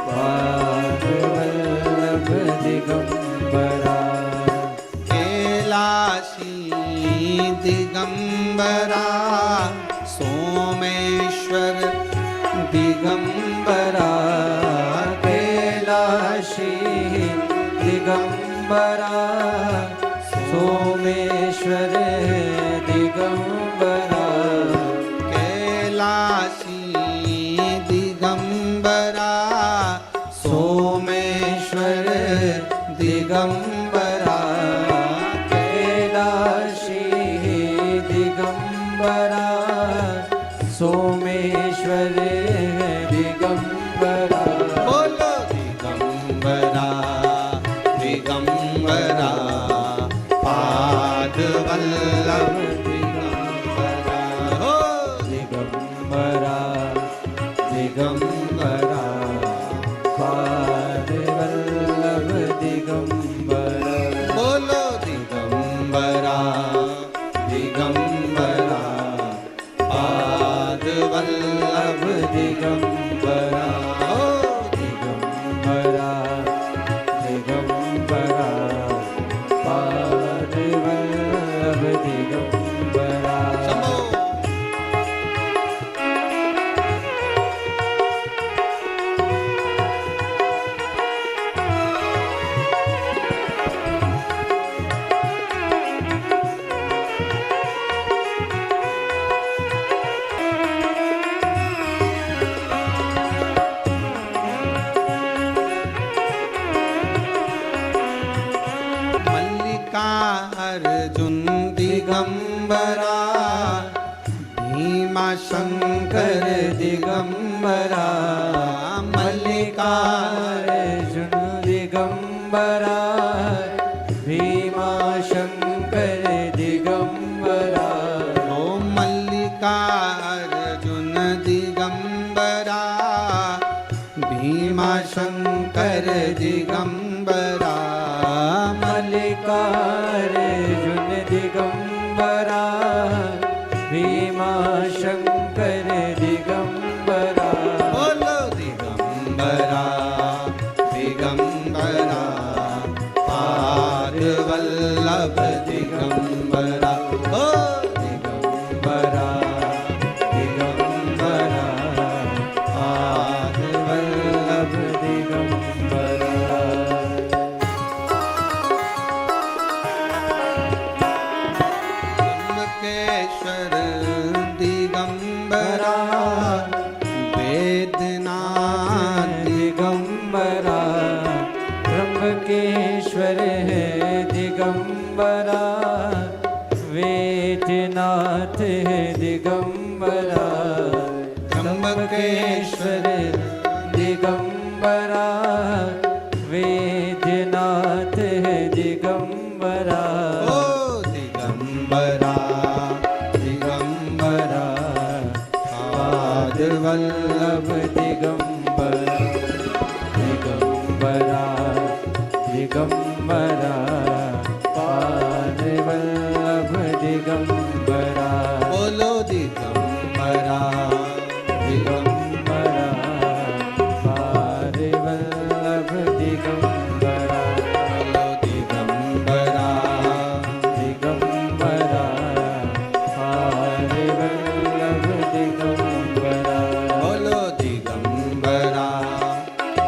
पाद वल्लभ दिगंबरा कैलाशी दिगंबरा सोमेश्वर दिगंबरा कैलाशी दिगंबरा सोमेश्वर दिगंबरा कैलाशी दिगंबरा सोमेश्वर दिगंबरा कैलाशी दिगंबरा सोमेश्वर दिगंबरा बोलो दिगंबरा दिगंबरा पाद वल्लभ दिगंबरा हो दिगंबरा दिगंबरा पाद वल्लभ दिगंबरा बोलो दिगंबरा दिगंबरा पाद वल्लभ दिगंबरा हो दिगंबरा दिगंबरा पाद वल्लभ दिगंबरा शंभो मल्लिका अर्जुन दिगंबरा भीमा शंकर दिगंबरा मल्लिका अर्जुन दिगंबरा भीमा शंकर दिगंबरा ओ मल्लिका अर्जुन दिगंबरा भीमा शंकर दिगंबरा मल्लिकार्जुन दिगंबरा भीमा शंकर दिगंबरा बोलो दिगंबरा दिगंबरा पाद वल्लभ दिगंबरा ओ दिगंबरा दिगंबरा पाद वल्लभ दिगंबरा त्र्यंबकेश्वर दिगंबरा वेदनाथ दिगंबरा त्र्यंबकेश्वर है दिगंबरा वेदनाथ है दिगंबरा त्र्यंबकेश्वर दिगंबरा वेदनाथ है दिगंबरा ओ दिगंबरा दिगंबरा पाद वल्लभ दिगंबरा दिगंबरा दिगंबरा पाद वल्लभ दिगंबरा बोलो दिगंबरा दिगंबरा पाद वल्लभ दिगंबरा बोलो दिगंबरा दिगंबरा पाद वल्लभ दिगंबरा बोलो दिगंबरा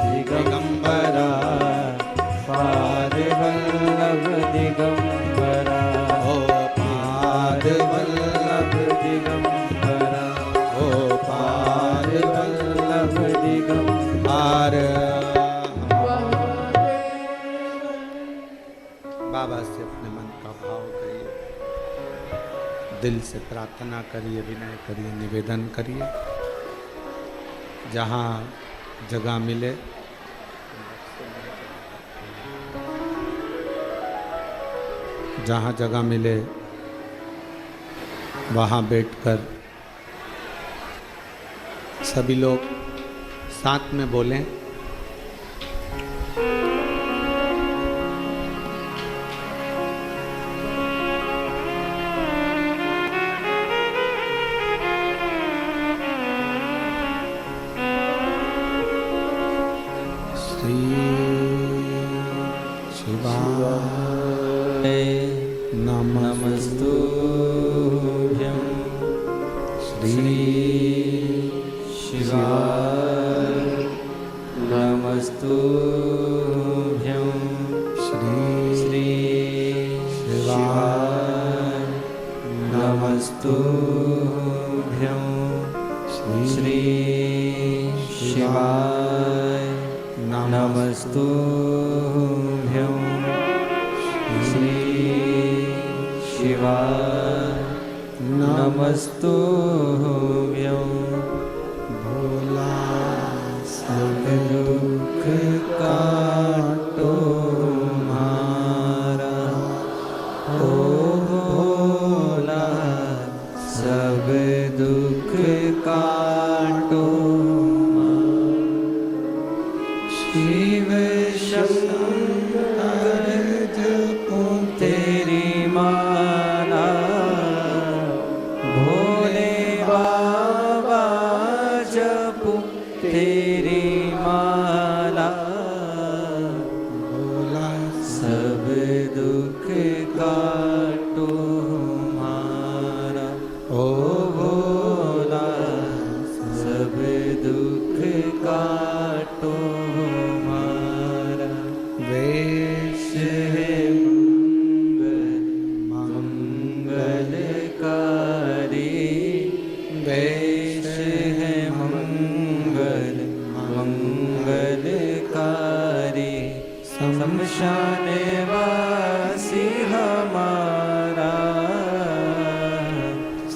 दिगंबरा पाद वल्लभ दिगंबरा ओ पाद वल्लभ दिगंबरा ओ पाद वल्लभ दिगंबरा आर दिल से प्रार्थना करिए, विनय करिए, निवेदन करिए। जहाँ जगह मिले जहाँ जगह मिले वहाँ बैठकर सभी लोग साथ में बोलें। श्री शिवाय नमस्तुभ्यं। श्री शिवाय नमस्तुभ्यं। श्री शिवाय नमस्तुभ्यं। श्री शिवाय नमस्तुभ्यं। श्री शिवाय नमस्तुभ्यं। भोला सब दुख काटो मारा, ओ भोला सब दुख काटो। शिव शंकर जपो तेरी माला, भोले बाबा जपो तेरी माला। भोला सब दुख काटो मारा, ओ भोला सब दुख काटो मारा। वेश है मंगलकारी, वेश है मंगलकारी। शमशान वासी हमारा,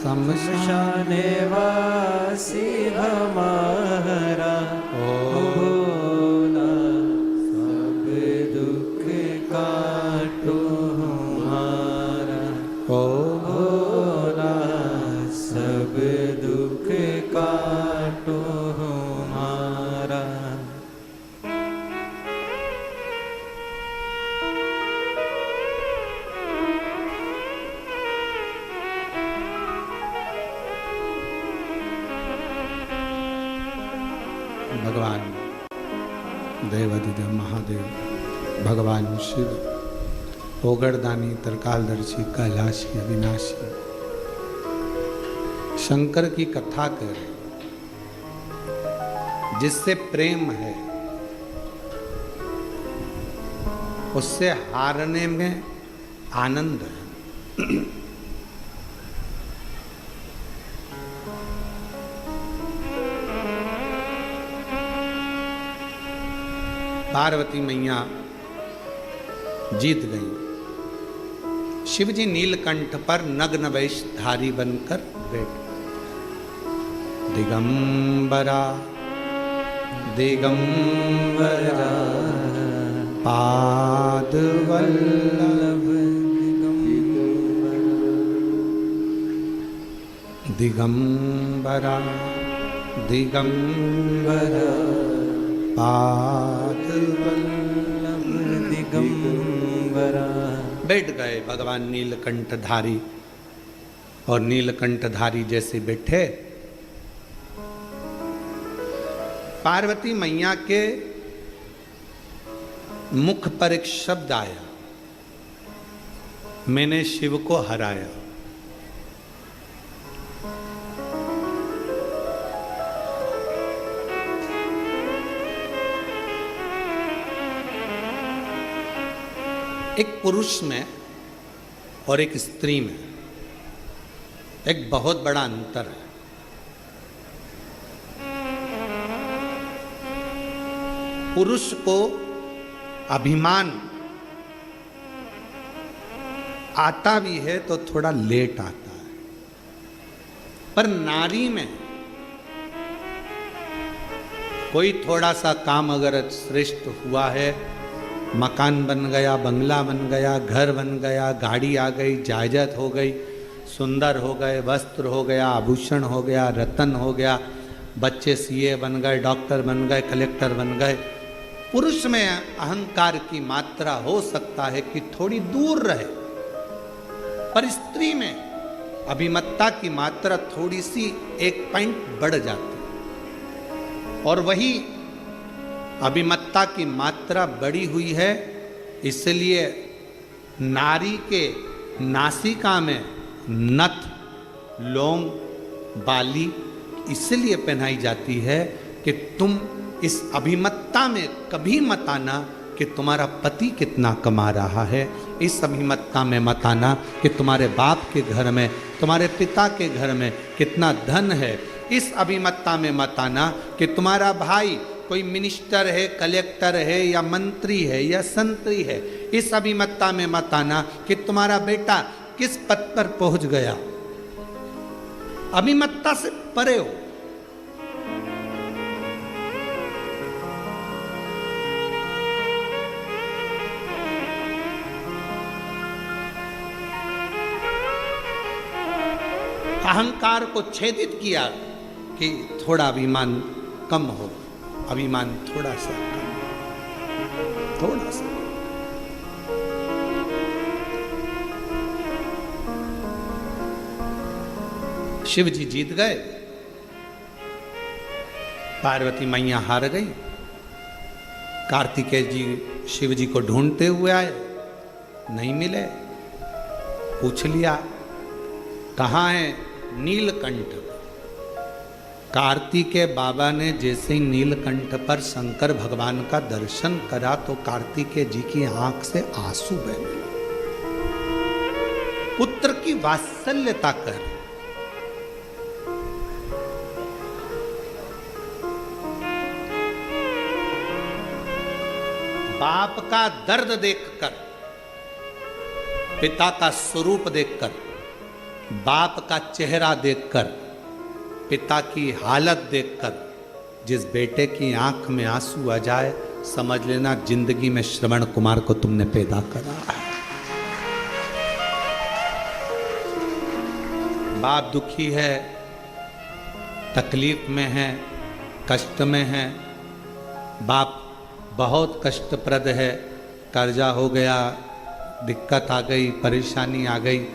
शमशान वासी हमारा। ओ भोला सब दुख काटो हमारा, ओ भोला सब दुख काटो हमारा। भगवान देवाधिदेव महादेव, भगवान शिव, ओगरदानी, तरकालदर्शी, कैलाशी, अविनाशी, शंकर की कथा कर, जिससे प्रेम है उससे हारने में आनंद है। पार्वती मैया जीत गई। शिवजी नीलकंठ पर नग्न वेशधारी बनकर बैठ गए। दिगंबरा दिगंबरा पाद वल्लभ, दिगंबरा दिगंबरा पाद वल्लभ दिगंबरा। बैठ गए भगवान नीलकंठधारी, और नीलकंठधारी जैसे बैठे, पार्वती मैया के मुख पर एक शब्द आया, मैंने शिव को हराया। एक पुरुष में और एक स्त्री में एक बहुत बड़ा अंतर है। पुरुष को अभिमान आता भी है तो थोड़ा लेट आता है, पर नारी में कोई थोड़ा सा काम अगर श्रेष्ठ हुआ है, मकान बन गया, बंगला बन गया, घर बन गया, गाड़ी आ गई, जायदाद हो गई, सुंदर हो गए, वस्त्र हो गया, आभूषण हो गया, रतन हो गया, बच्चे सीए बन गए, डॉक्टर बन गए, कलेक्टर बन गए, पुरुष में अहंकार की मात्रा हो सकता है कि थोड़ी दूर रहे, पर स्त्री में अभिमत्ता की मात्रा थोड़ी सी 1 पॉइंट बढ़ जाती है। और वही अभिमत्ता की मात्रा बढ़ी हुई है, इसलिए नारी के नासिका में नथ, लौंग, बाली इसलिए पहनाई जाती है कि तुम इस अभिमत्ता में कभी मत आना कि तुम्हारा पति कितना कमा रहा है, इस अभिमत्ता में मत आना कि तुम्हारे बाप के घर में, तुम्हारे पिता के घर में कितना धन है, इस अभिमत्ता में मत आना कि तुम्हारा भाई कोई मिनिस्टर है, कलेक्टर है या मंत्री है या संतरी है, इस अभिमत्ता में मत आना कि तुम्हारा बेटा किस पद पर पहुंच गया। अभिमत्ता से परे हो। अहंकार को छेदित किया कि थोड़ा अभिमान कम हो, अभिमान थोड़ा सा कम, थोड़ा सा। शिव जी जीत गए, पार्वती मैया हार गई। कार्तिकेय जी शिव जी को ढूंढते हुए आए, नहीं मिले। पूछ लिया कहाँ है नीलकंठ। कार्तिकेय बाबा ने जैसे ही नीलकंठ पर शंकर भगवान का दर्शन करा तो कार्तिकेय जी की आंख से आंसू बहने लगे। पुत्र की वात्सल्यता कर, बाप का दर्द देखकर, पिता का स्वरूप देखकर, बाप का चेहरा देखकर, पिता की हालत देखकर जिस बेटे की आंख में आंसू आ जाए, समझ लेना जिंदगी में श्रवण कुमार को तुमने पैदा करा है। बाप दुखी है, तकलीफ में है, कष्ट में है, बाप बहुत कष्टप्रद है, कर्जा हो गया, दिक्कत आ गई, परेशानी आ गई,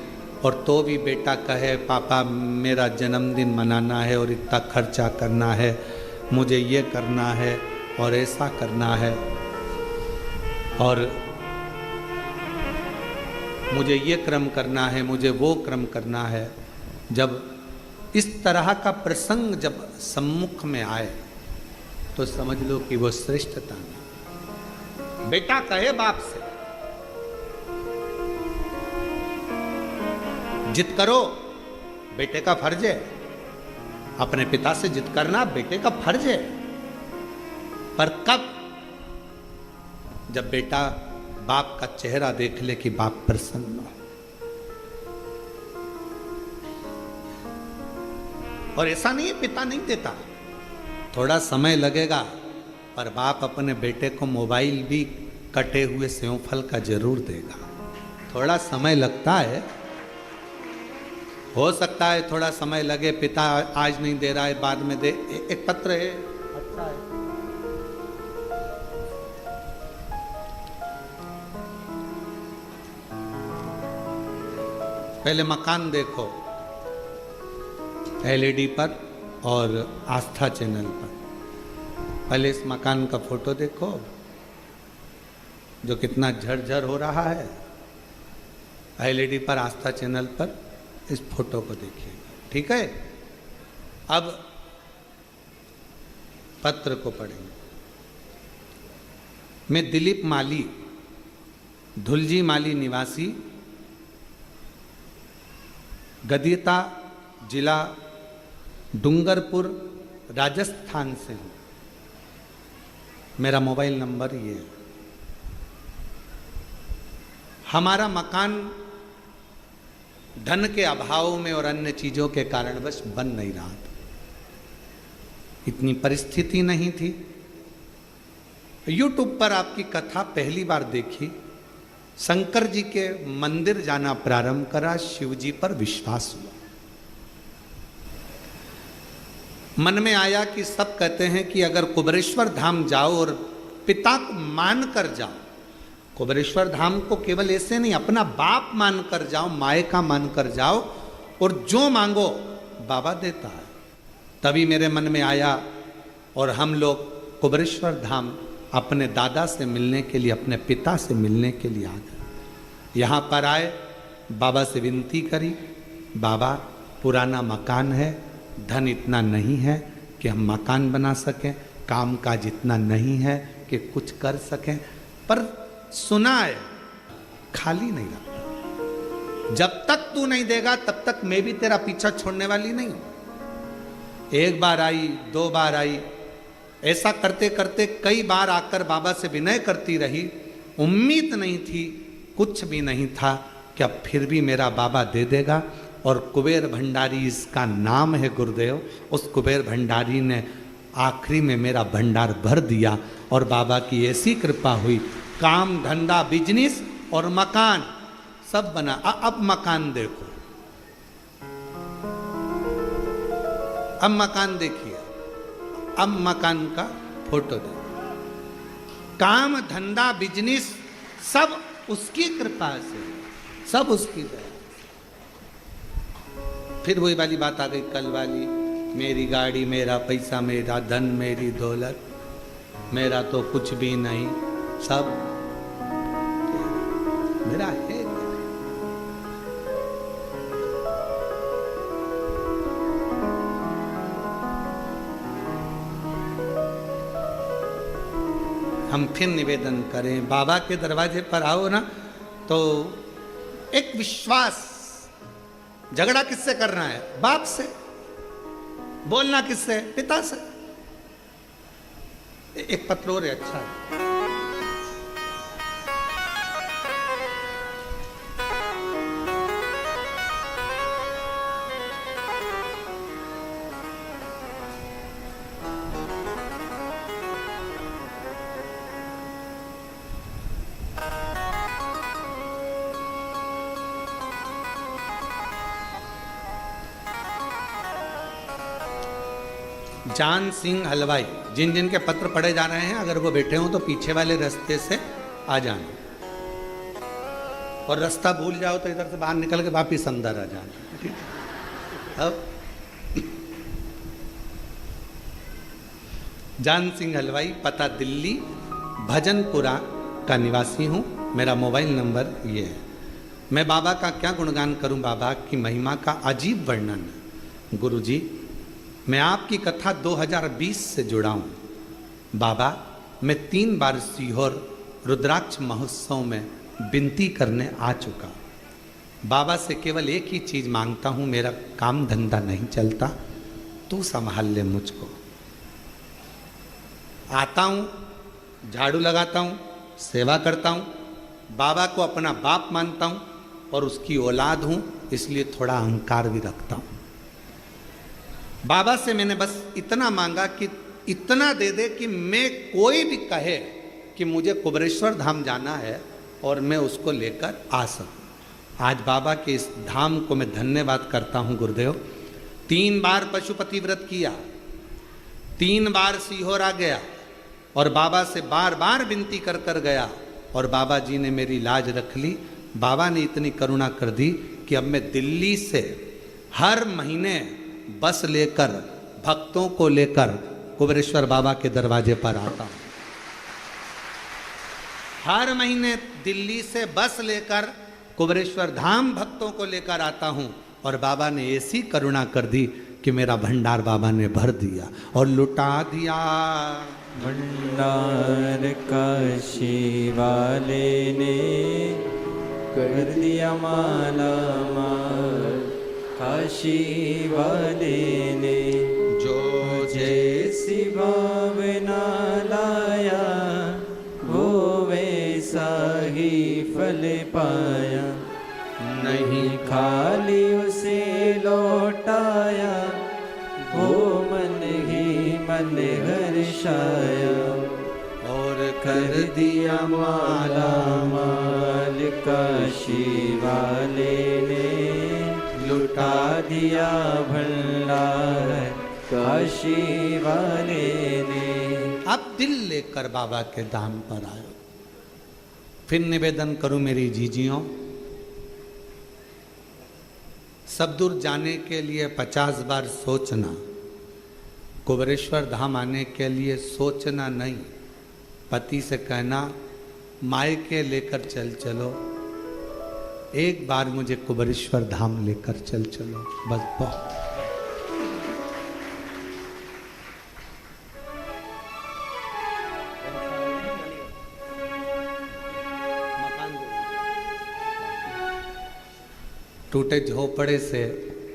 और तो भी बेटा कहे पापा मेरा जन्मदिन मनाना है और इतना खर्चा करना है, मुझे ये करना है और ऐसा करना है और मुझे ये क्रम करना है, मुझे वो क्रम करना है। जब इस तरह का प्रसंग जब सम्मुख में आए तो समझ लो कि वो श्रेष्ठता नहीं। बेटा कहे बाप से जिद करो, बेटे का फर्ज है, अपने पिता से जिद करना बेटे का फर्ज है, पर कब? जब बेटा बाप का चेहरा देख ले कि बाप प्रसन्न हो। और ऐसा नहीं है पिता नहीं देता, थोड़ा समय लगेगा, पर बाप अपने बेटे को मोबाइल भी कटे हुए सेव फल का जरूर देगा। थोड़ा समय लगता है, हो सकता है थोड़ा समय लगे, पिता आज नहीं दे रहा है बाद में दे। एक पत्र है, अच्छा है, पहले मकान देखो एलईडी पर और आस्था चैनल पर। पहले इस मकान का फोटो देखो जो कितना झरझर हो रहा है, एलईडी पर आस्था चैनल पर इस फोटो को देखिएगा, ठीक है। अब पत्र को पढ़ेंगे। मैं दिलीप माली, धुलजी माली निवासी, गदियता जिला डूंगरपुर राजस्थान से हूँ। मेरा मोबाइल नंबर ये है। हमारा मकान धन के अभाव में और अन्य चीजों के कारणवश बन नहीं रहा था, इतनी परिस्थिति नहीं थी। YouTube पर आपकी कथा पहली बार देखी, शंकर जी के मंदिर जाना प्रारंभ करा, शिव जी पर विश्वास हुआ। मन में आया कि सब कहते हैं कि अगर कुबेरेश्वर धाम जाओ और पिता को मान कर जाओ, कुबेरेश्वर धाम को केवल ऐसे नहीं, अपना बाप मान कर जाओ, माए का मान कर जाओ, और जो मांगो बाबा देता है। तभी मेरे मन में आया और हम लोग कुबेरेश्वर धाम अपने दादा से मिलने के लिए, अपने पिता से मिलने के लिए आ गए। यहाँ पर आए, बाबा से विनती करी, बाबा पुराना मकान है, धन इतना नहीं है कि हम मकान बना सकें, काम काज इतना नहीं है कि कुछ कर सकें, पर सुना है खाली नहीं रखता, जब तक तू नहीं देगा तब तक मैं भी तेरा पीछा छोड़ने वाली नहीं। एक बार आई, दो बार आई, ऐसा करते करते कई बार आकर बाबा से विनय करती रही। उम्मीद नहीं थी, कुछ भी नहीं था कि अब फिर भी मेरा बाबा दे देगा। और कुबेर भंडारी इसका नाम है गुरुदेव, उस कुबेर भंडारी ने आखिरी में मेरा भंडार भर दिया और बाबा की ऐसी कृपा हुई, काम धंधा बिजनेस और मकान सब बना। अब मकान देखो, अब मकान देखिए, अब मकान का फोटो दे। काम धंधा बिजनेस सब उसकी कृपा से, सब उसकी दया। फिर वही वाली बात आ गई कल वाली, मेरी गाड़ी, मेरा पैसा, मेरा धन, मेरी दौलत, मेरा तो कुछ भी नहीं, सब मेरा है। हम फिर निवेदन करें, बाबा के दरवाजे पर आओ ना तो एक विश्वास, झगड़ा किससे करना है? बाप से। बोलना किससे? पिता से। एक पत्र और है, अच्छा है। जान सिंह हलवाई, जिन जिन के पत्र पढ़े जा रहे हैं, अगर वो बैठे हों तो पीछे वाले रास्ते से आ जाना, और रास्ता भूल जाओ तो इधर से बाहर निकल के वापिस अंदर आ जाना, ठीक है? अब जान सिंह हलवाई, पता दिल्ली भजनपुरा का निवासी हूँ, मेरा मोबाइल नंबर ये है। मैं बाबा का क्या गुणगान करूँ, बाबा की महिमा का अजीब वर्णन। गुरुजी, मैं आपकी कथा 2020 से जुड़ा हूँ। बाबा, मैं 3 बार सीहोर रुद्राक्ष महोत्सव में विनती करने आ चुका। बाबा से केवल एक ही चीज़ मांगता हूँ, मेरा काम धंधा नहीं चलता, तू संभाल ले मुझको। आता हूँ, झाड़ू लगाता हूँ, सेवा करता हूँ, बाबा को अपना बाप मानता हूँ और उसकी औलाद हूँ, इसलिए थोड़ा अहंकार भी रखता हूँ। बाबा से मैंने बस इतना मांगा कि इतना दे दे कि मैं, कोई भी कहे कि मुझे कुबेरेश्वर धाम जाना है और मैं उसको लेकर आ सकूं। आज बाबा के इस धाम को मैं धन्यवाद करता हूं गुरुदेव। 3 बार पशुपति व्रत किया, 3 बार सीहोर आ गया और बाबा से बार बार विनती कर कर गया और बाबा जी ने मेरी लाज रख ली। बाबा ने इतनी करुणा कर दी कि अब मैं दिल्ली से हर महीने बस लेकर, भक्तों को लेकर कुबेरेश्वर बाबा के दरवाजे पर आता हूँ। हर महीने दिल्ली से बस लेकर कुबेरेश्वर धाम भक्तों को लेकर आता हूँ और बाबा ने ऐसी करुणा कर दी कि मेरा भंडार बाबा ने भर दिया और लुटा दिया। भंडार काशी वाले ने कर दिया माला माल, काशी वाले ने जो जैसी भावना लाया, वो वैसा ही फल पाया। नहीं खाली मन हर्षाया, और कर दिया माला माल काशी वाले ने, लुटा दिया भंडार काशी वाले ने। अब दिल लेकर बाबा के धाम पर आयो। फिर निवेदन करूं मेरी जीजियों, सब दूर जाने के लिए 50 बार सोचना, कुबेरेश्वर धाम आने के लिए सोचना नहीं। पति से कहना मायके लेकर चलो, एक बार मुझे कुबेरेश्वर धाम लेकर चलो, बस बहुत। टूटे झोपड़े से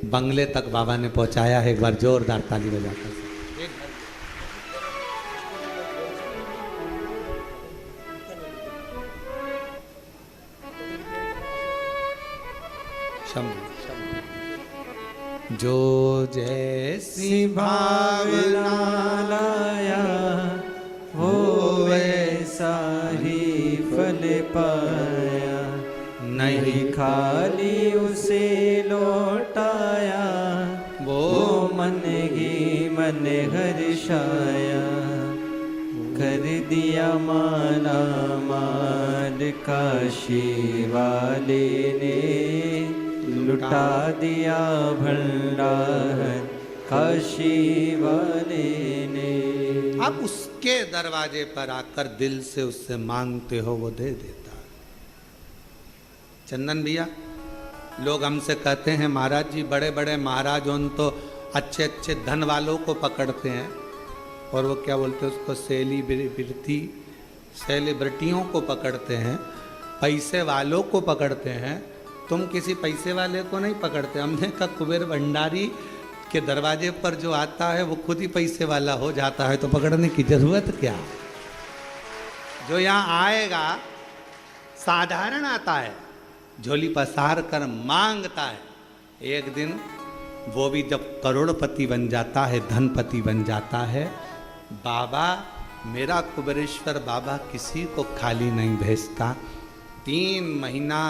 बंगले तक बाबा ने पहुंचाया है। एक बार जोरदार ताली बजाकर। जो जैसी भावना लाया, वो वैसा ही फल पाया। नहीं खाली उसे लौटाया, वो मन ही मन हर्षाया। कर दिया माला माल काशी वाले ने, लुटा दिया भंडार काशी वाले ने। अब उसके दरवाजे पर आकर दिल से उससे मांगते हो, वो दे देता। चंदन भैया, लोग हमसे कहते हैं महाराज जी, बड़े बड़े महाराज उन तो अच्छे अच्छे धन वालों को पकड़ते हैं, और वो क्या बोलते हैं उसको, सेलिब्रिटियों को पकड़ते हैं, पैसे वालों को पकड़ते हैं। तुम किसी पैसे वाले को नहीं पकड़ते। हमने कहा कुबेर भंडारी के दरवाजे पर जो आता है वो खुद ही पैसे वाला हो जाता है, तो पकड़ने की जरूरत क्या। जो यहाँ आएगा साधारण आता है, झोली पसार कर मांगता है, एक दिन वो भी जब करोड़पति बन जाता है, धनपति बन जाता है। बाबा, मेरा कुबेरेश्वर बाबा किसी को खाली नहीं भेजता। 3 महीना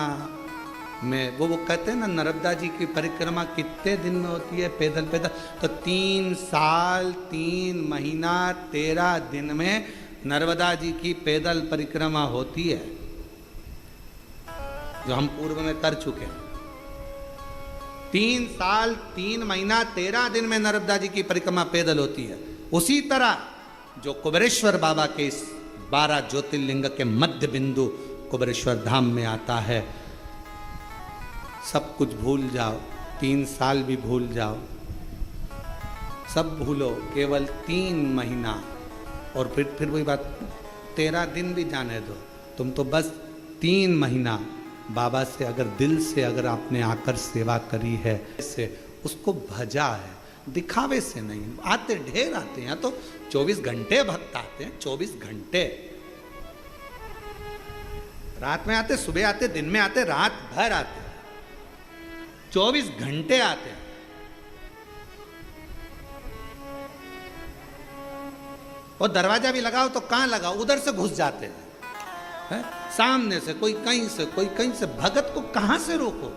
में वो कहते हैं ना, नर्मदा जी की परिक्रमा कितने दिन में होती है पैदल पैदल, तो 3 साल 3 महीना 13 दिन में नर्मदा जी की पैदल परिक्रमा होती है, जो हम पूर्व में कर चुके हैं। 3 साल 3 महीना 13 दिन में नर्मदा जी की परिक्रमा पैदल होती है। उसी तरह जो कुबेरेश्वर बाबा के इस 12 ज्योतिर्लिंग के मध्य बिंदु कुबेरेश्वर धाम में आता है, सब कुछ भूल जाओ, 3 साल भी भूल जाओ, सब भूलो, केवल 3 महीना। और फिर वही बात, 13 दिन भी जाने दो, तुम तो बस 3 महीना बाबा से अगर दिल से अगर आपने आकर सेवा करी है, इससे उसको भजा है, दिखावे से नहीं। आते ढेर आते हैं, तो 24 घंटे भक्त आते हैं, 24 घंटे। रात में आते, सुबह आते, दिन में आते, रात भर आते, 24 घंटे आते हैं। और दरवाजा भी लगाओ तो कहां लगाओ, उधर से घुस जाते हैं, है? सामने से कोई कहीं से, कोई कहीं से। भगत को कहां से रोको?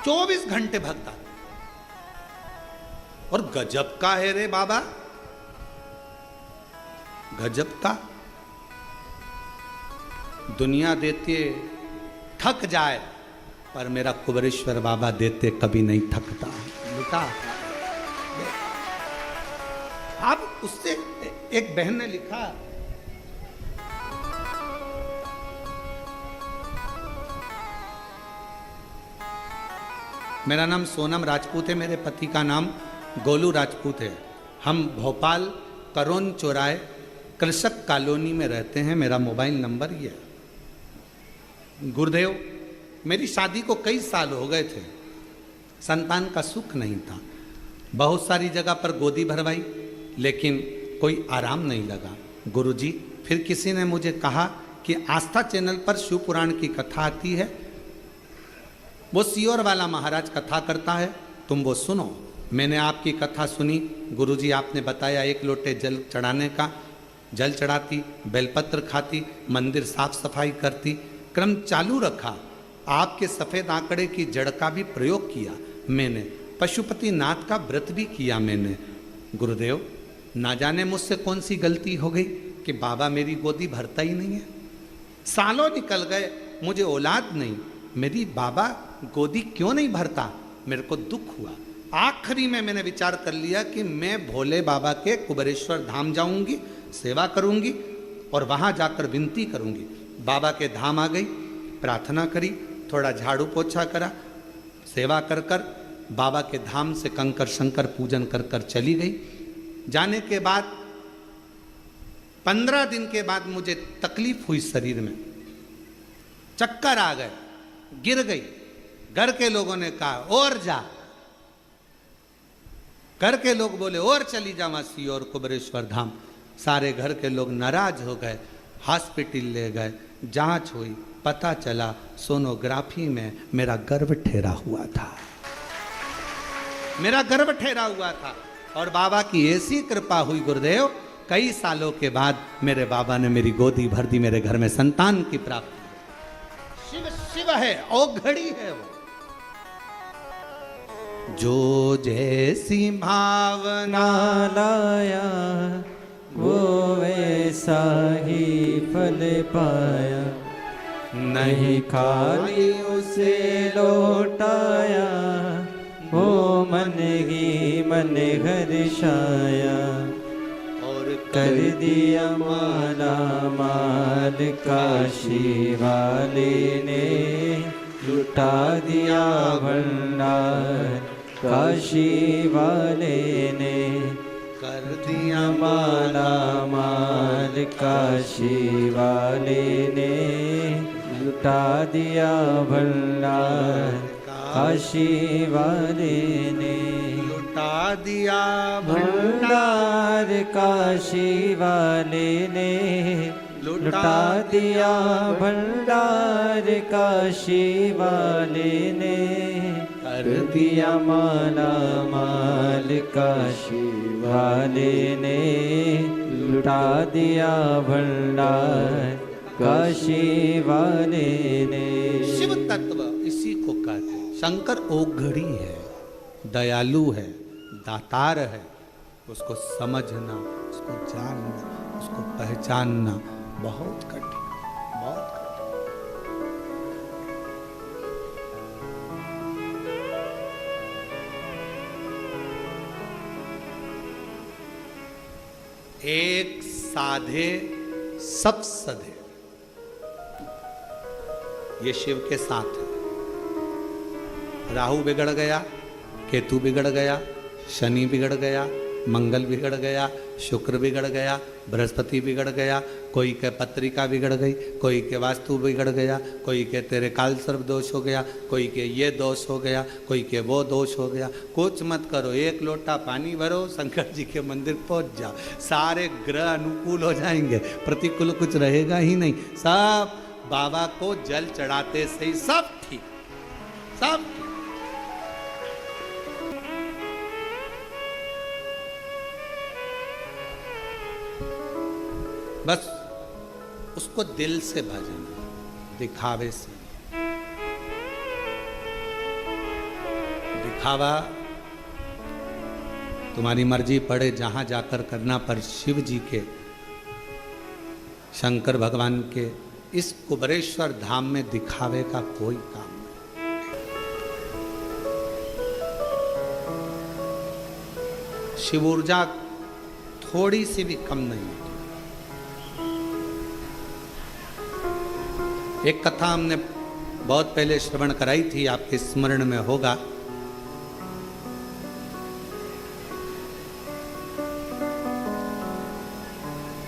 24 घंटे भक्त आते। और गजब का है रे बाबा, गजब का। दुनिया देते थक जाए, पर मेरा कुबेरेश्वर बाबा देते कभी नहीं थकता। बेटा, अब उससे एक बहन ने लिखा, मेरा नाम सोनम राजपूत है, मेरे पति का नाम गोलू राजपूत है। हम भोपाल करोन चौराहे कृषक कॉलोनी में रहते हैं। मेरा मोबाइल नंबर ये है। गुरुदेव, मेरी शादी को कई साल हो गए थे, संतान का सुख नहीं था। बहुत सारी जगह पर गोदी भरवाई, लेकिन कोई आराम नहीं लगा। गुरुजी, फिर किसी ने मुझे कहा कि आस्था चैनल पर शिव पुराण की कथा आती है, वो सियोर वाला महाराज कथा करता है, तुम वो सुनो। मैंने आपकी कथा सुनी, गुरुजी आपने बताया 1 लोटे जल चढ़ाने का, जल चढ़ाती, बेलपत्र खाती, मंदिर साफ सफाई करती, क्रम चालू रखा। आपके सफ़ेद आंकड़े की जड़ का भी प्रयोग किया मैंने, पशुपति नाथ का व्रत भी किया मैंने। गुरुदेव, ना जाने मुझसे कौन सी गलती हो गई कि बाबा मेरी गोदी भरता ही नहीं है। सालों निकल गए, मुझे औलाद नहीं, मेरी बाबा गोदी क्यों नहीं भरता। मेरे को दुख हुआ। आखिरी में मैंने विचार कर लिया कि मैं भोले बाबा के कुबेरेश्वर धाम जाऊंगी, सेवा करूंगी और वहां जाकर विनती करूंगी। बाबा के धाम आ गई, प्रार्थना करी, थोड़ा झाड़ू पोछा करा, सेवा कर कर बाबा के धाम से कंकर शंकर पूजन कर कर चली गई। जाने के बाद 15 दिन के बाद मुझे तकलीफ हुई शरीर में, चक्कर आ गए, गिर गई। घर के लोगों ने कहा और जा, घर के लोग बोले और चली जा मासी और कुबेरेश्वर धाम। सारे घर के लोग नाराज हो गए, हॉस्पिटल ले गए, जांच हुई, पता चला सोनोग्राफी में मेरा गर्भ ठहरा हुआ था, मेरा गर्भ ठहरा हुआ था। और बाबा की ऐसी कृपा हुई गुरुदेव, कई सालों के बाद मेरे बाबा ने मेरी गोदी भर दी, मेरे घर में संतान की प्राप्ति। शिव शिव है, औघड़ी है वो। जो जैसी भावना लाया वो वैसा ही फल पाया, नहीं खाली उसे लौटाया, वो मन ही मन हर्षाया। और कर दिया माला माल काशी वाले ने, लुटा दिया भंडार काशी वाले ने। कर दिया माला माल काशी वाले ने, लुटा दिया भंडार काशी वाले ने। लुटा दिया भंडार काशी वाले ने, लुटा दिया भंडार काशी वाले ने। कर दिया माला माल काशी वाले ने, लुटा दिया भंडार काशी वाले ने। शिव तत्व इसी को कहते हैं। शंकर औघड़ी है, दयालु है, दातार है। उसको समझना, उसको जानना, उसको पहचानना बहुत कठिन, बहुत कठिन। एक साधे सब सधे, ये शिव के साथ है। राहु बिगड़ गया, केतु बिगड़ गया, शनि बिगड़ गया, मंगल बिगड़ गया, शुक्र बिगड़ गया, बृहस्पति बिगड़ गया, कोई के पत्रिका बिगड़ गई, कोई के वास्तु बिगड़ गया, कोई के तेरे काल सर्प दोष हो गया, कोई के ये दोष हो गया, कोई के वो दोष हो गया। कुछ मत करो, 1 लोटा पानी भरो, शंकर जी के मंदिर पहुंच जाओ, सारे ग्रह अनुकूल हो जाएंगे, प्रतिकूल कुछ रहेगा ही नहीं। सब बाबा को जल चढ़ाते से ही सब ठीक, सब ठीक। बस उसको दिल से भजन, दिखावे से। दिखावा तुम्हारी मर्जी पड़े जहां जाकर करना, पर शिव जी के, शंकर भगवान के इस कुबेरेश्वर धाम में दिखावे का कोई काम नहीं। शिव ऊर्जा थोड़ी सी भी कम नहीं है। एक कथा हमने बहुत पहले श्रवण कराई थी, आपके स्मरण में होगा।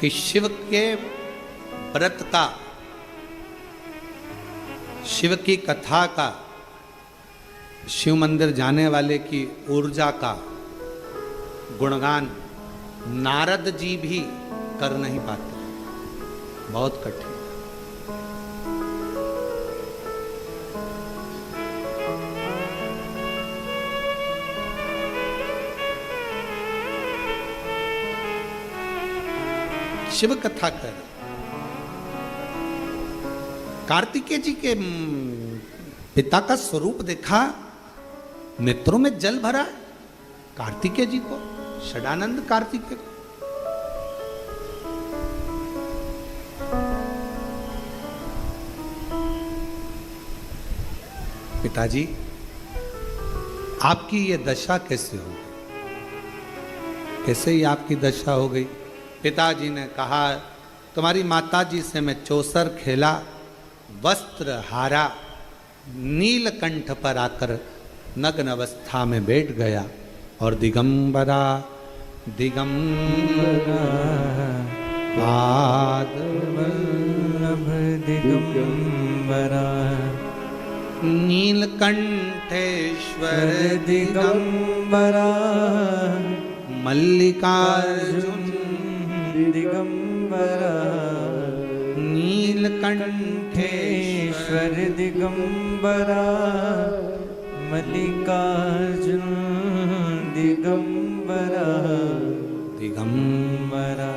कि शिव के व्रत का, शिव की कथा का, शिव मंदिर जाने वाले की ऊर्जा का गुणगान नारद जी भी कर नहीं पाते, बहुत कठिन। शिव कथा कर। कार्तिकेय जी के पिता का स्वरूप देखा, नेत्रों में जल भरा। कार्तिकेय जी को, षडानंद कार्तिकेय को। पिताजी, आपकी ये दशा कैसे हो गई? कैसे ही आपकी दशा हो गई? पिताजी ने कहा, तुम्हारी माताजी से मैं चौसर खेला, वस्त्र हारा, नीलकंठ पर आकर नग्न अवस्था में बैठ गया और दिगंबरा दिगंबरा पाद वल्लभ दिगंबरा नीलकंठेश्वर दिगंबरा मल्लिकार्जुन दिगंबरा नीलकंठेश्वर ईश्वर दिगंबरा मल्लिकार्जुन दिगंबरा दिगंबरा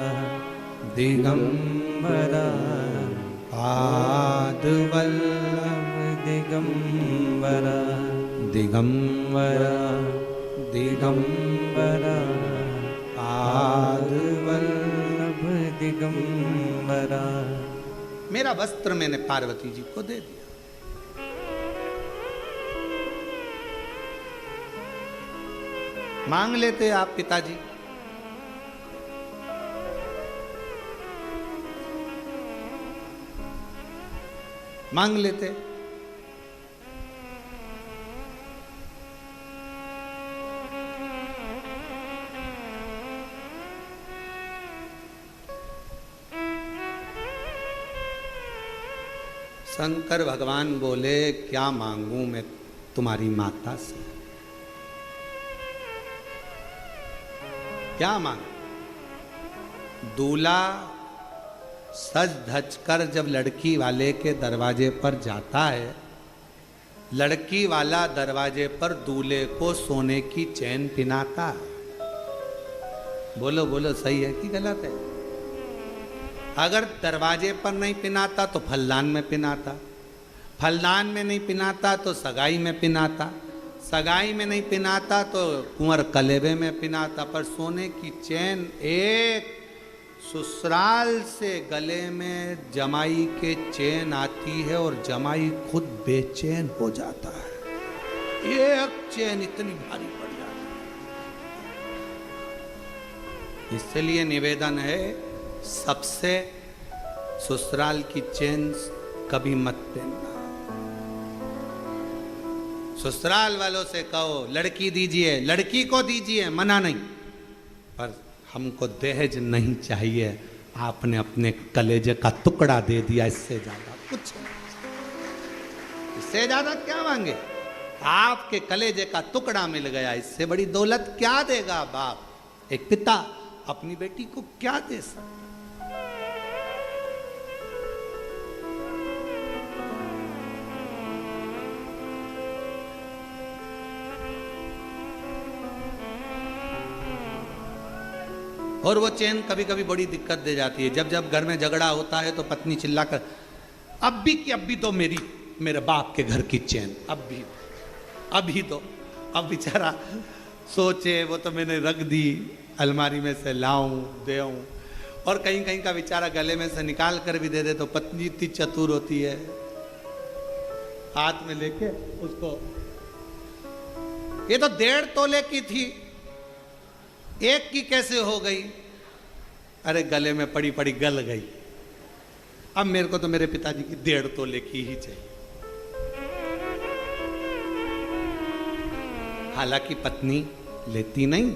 दिगंबरा पादवल्लभ दिगंबरा दिगंबरा दिगंबरा पादवल्लभ। दिगंबरा। मेरा वस्त्र मैंने पार्वती जी को दे दिया। मांग लेते आप पिताजी। मांग लेते। शंकर भगवान बोले, क्या मांगू मैं तुम्हारी माता से? क्या मांग? दूल्हा सज धज कर जब लड़की वाले के दरवाजे पर जाता है, लड़की वाला दरवाजे पर दूल्हे को सोने की चैन पिनाता है। बोलो बोलो, सही है कि गलत है? अगर दरवाजे पर नहीं पिनाता तो फलदान में पिनाता, फलदान में नहीं पिनाता तो सगाई में पिनाता, सगाई में नहीं पिनाता तो कुंवर कलेबे में पिनाता। पर सोने की चैन एक ससुराल से गले में जमाई के चैन आती है और जमाई खुद बेचैन हो जाता है। एक चैन इतनी भारी पड़ जाती है। इसलिए निवेदन है, सबसे ससुराल की चैन कभी मत पहनना। ससुराल वालों से कहो लड़की दीजिए, लड़की को दीजिए, मना नहीं, पर हमको दहेज नहीं चाहिए। आपने अपने कलेजे का टुकड़ा दे दिया, इससे ज्यादा कुछ नहीं। इससे ज्यादा क्या मांगे? आपके कलेजे का टुकड़ा मिल गया, इससे बड़ी दौलत क्या देगा बाप? एक पिता अपनी बेटी को क्या दे सकता? और वो चैन कभी कभी बड़ी दिक्कत दे जाती है। जब जब घर में झगड़ा होता है तो पत्नी चिल्लाकर, अब भी तो मेरे बाप के घर की चैन, अभी तो। अब बेचारा सोचे, वो तो मैंने रख दी अलमारी में से, लाऊं देऊं। और कहीं कहीं का बेचारा गले में से निकाल कर भी दे दे तो पत्नी इतनी चतुर होती है, हाथ में लेके उसको, ये तो 1.5 तोले की थी, एक की कैसे हो गई? अरे गले में पड़ी पड़ी गल गई। अब मेरे को तो मेरे पिताजी की 1.5 तोले की ही चाहिए। हालांकि पत्नी लेती नहीं,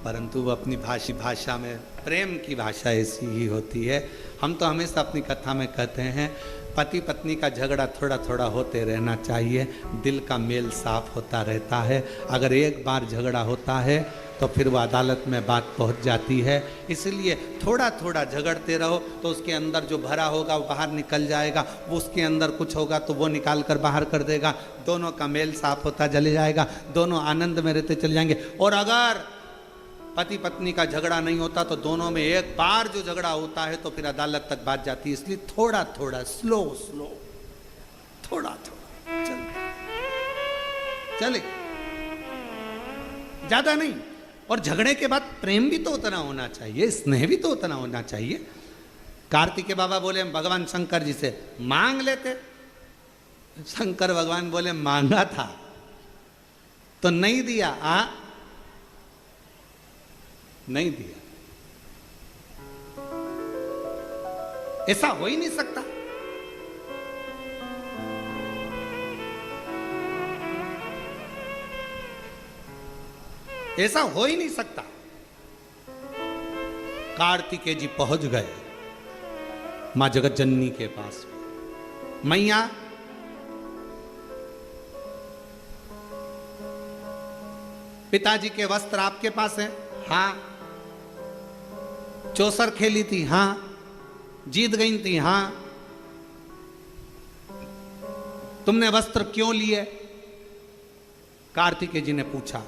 परंतु वो अपनी भाषा में, प्रेम की भाषा ऐसी ही होती है। हम तो हमेशा अपनी कथा में कहते हैं, पति पत्नी का झगड़ा थोड़ा थोड़ा होते रहना चाहिए, दिल का मेल साफ होता रहता है। अगर एक बार झगड़ा होता है तो फिर वो अदालत में बात पहुंच जाती है। इसलिए थोड़ा थोड़ा झगड़ते रहो तो उसके अंदर जो भरा होगा वो बाहर निकल जाएगा, वो उसके अंदर कुछ होगा तो वो निकाल कर बाहर कर देगा। दोनों का मेल साफ होता चले जाएगा, दोनों आनंद में रहते चले जाएंगे। और अगर पति पत्नी का झगड़ा नहीं होता तो दोनों में एक बार जो झगड़ा होता है तो फिर अदालत तक बात जाती है। इसलिए थोड़ा थोड़ा स्लो स्लो, थोड़ा थोड़ा चले, ज्यादा नहीं। और झगड़े के बाद प्रेम भी तो उतना होना चाहिए, स्नेह भी तो उतना होना चाहिए। कार्तिकेय बाबा बोले भगवान शंकर जी से मांग लेते, शंकर भगवान बोले मांगा था तो नहीं दिया, नहीं दिया। ऐसा हो ही नहीं सकता। ऐसा हो ही नहीं सकता। कार्तिकेय जी पहुंच गए मां जगत जननी के पास। मैया पिताजी के वस्त्र आपके पास हैं? हाँ। चौसर खेली थी? हाँ। जीत गई थी? हाँ। तुमने वस्त्र क्यों लिए? कार्तिकेय जी ने पूछा।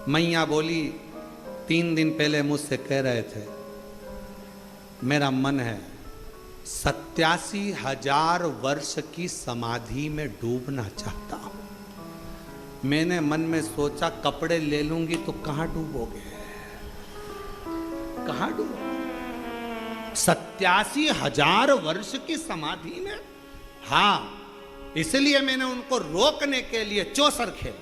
मैया बोली 3 दिन पहले मुझसे कह रहे थे मेरा मन है 87,000 वर्ष की समाधि में डूबना चाहता हूं। मैंने मन में सोचा कपड़े ले लूंगी तो कहां डूबोगे, कहां डूबोगे 87,000 वर्ष की समाधि में? हाँ, इसलिए मैंने उनको रोकने के लिए चौसर खेल।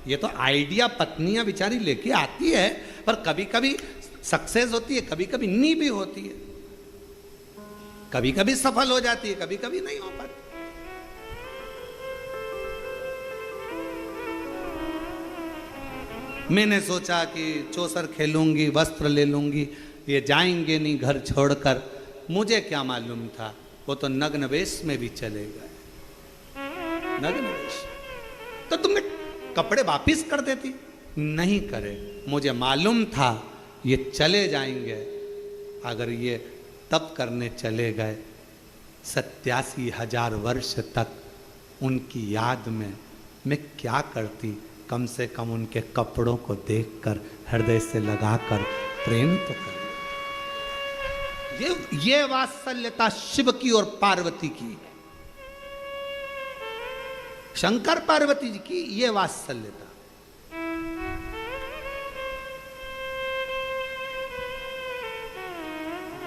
ये तो आइडिया पत्नियां बेचारी लेके आती है, पर कभी कभी सक्सेस होती है, कभी कभी नहीं भी होती है, कभी कभी सफल हो जाती है, कभी कभी नहीं हो पाती। मैंने सोचा कि चौसर खेलूंगी, वस्त्र ले लूंगी, ये जाएंगे नहीं घर छोड़कर। मुझे क्या मालूम था वो तो नग्न वेश में भी चले गए, नग्न वेश। तो तुमने कपड़े वापिस कर देती? नहीं करे। मुझे मालूम था ये चले जाएंगे। अगर ये तप करने चले गए 87,000 वर्ष तक, उनकी याद में मैं क्या करती? कम से कम उनके कपड़ों को देखकर हृदय से लगाकर प्रेम तो कर। ये वात्सल्यता शिव की और पार्वती की, शंकर पार्वती जी की ये वात्सल्यता।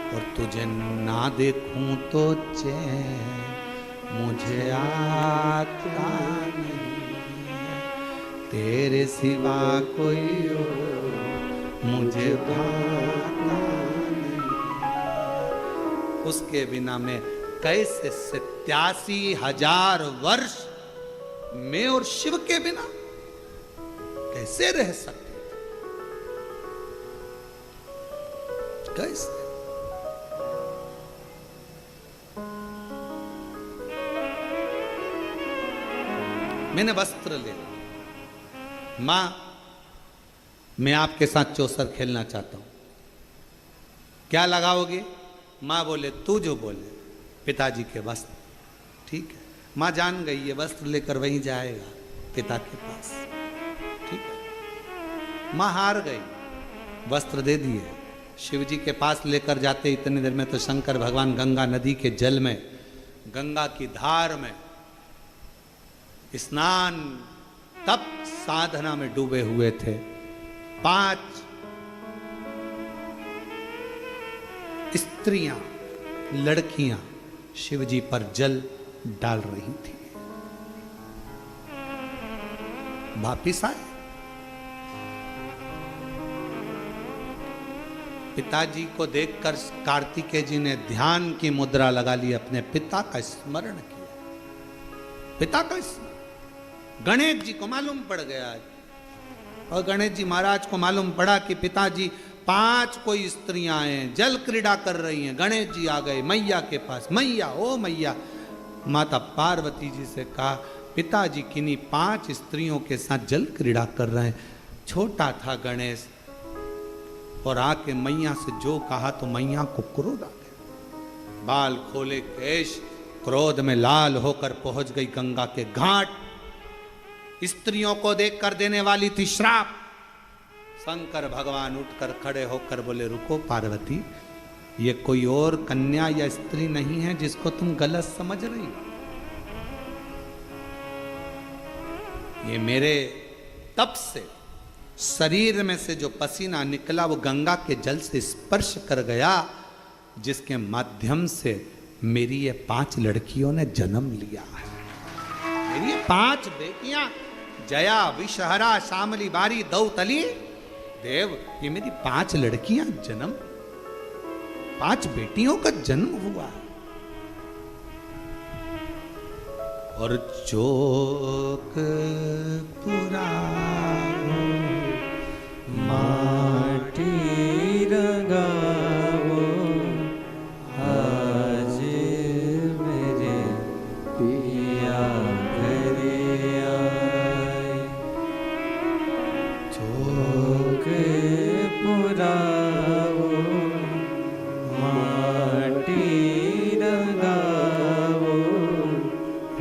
और तुझे ना देखूं तो चैन मुझे आता नहीं, तेरे सिवा कोई और मुझे भाता नहीं। उसके बिना मैं कैसे 87,000 वर्ष मैं और शिव के बिना कैसे रह सकते थे? कैसे? मैंने वस्त्र ले, मां मैं आपके साथ चौसर खेलना चाहता हूं, क्या लगाओगे? मां बोले तू जो बोले। पिताजी के वस्त्र, ठीक है। मां जान गई ये वस्त्र लेकर वहीं जाएगा पिता के पास, ठीक है। मां हार गई, वस्त्र दे दिए। शिव जी के पास लेकर जाते इतनी देर में तो शंकर भगवान गंगा नदी के जल में, गंगा की धार में स्नान तप साधना में डूबे हुए थे। 5 स्त्रियां, लड़कियां शिव जी पर जल डाल रही थी। वापिस आए, पिताजी को देखकर कार्तिकेय जी ने ध्यान की मुद्रा लगा ली, अपने पिता का स्मरण किया। पिता का स्मरण गणेश जी को मालूम पड़ गया, और गणेश जी महाराज को मालूम पड़ा कि पिताजी 5 कोई स्त्रियां हैं, जल क्रीड़ा कर रही हैं। गणेश जी आ गए मैया के पास। मैया, ओ मैया। माता पार्वती जी से कहा पिताजी किन्हीं 5 स्त्रियों के साथ जल क्रीड़ा कर रहे हैं। छोटा था गणेश, और आके मैया से जो कहा तो मैया को क्रोध आ गया। बाल खोले केश, क्रोध में लाल होकर पहुंच गई गंगा के घाट। स्त्रियों को देखकर देने वाली थी श्राप, शंकर भगवान उठकर खड़े होकर बोले, रुको पार्वती, ये कोई और कन्या या स्त्री नहीं है जिसको तुम गलत समझ रही हो। ये मेरे तप से शरीर में से जो पसीना निकला वो गंगा के जल से स्पर्श कर गया, जिसके माध्यम से मेरी ये 5 लड़कियों ने जन्म लिया है। मेरी ये 5 बेटियां, जया, विषहरा, शामली, बारी, दौतली, देव, ये मेरी 5 लड़कियां जन्म, 5 बेटियों का जन्म हुआ है। और चोक पुरा माटी रंगावो आज मेरे पिया घरे आए। चोक पुरावो माटी रंगावो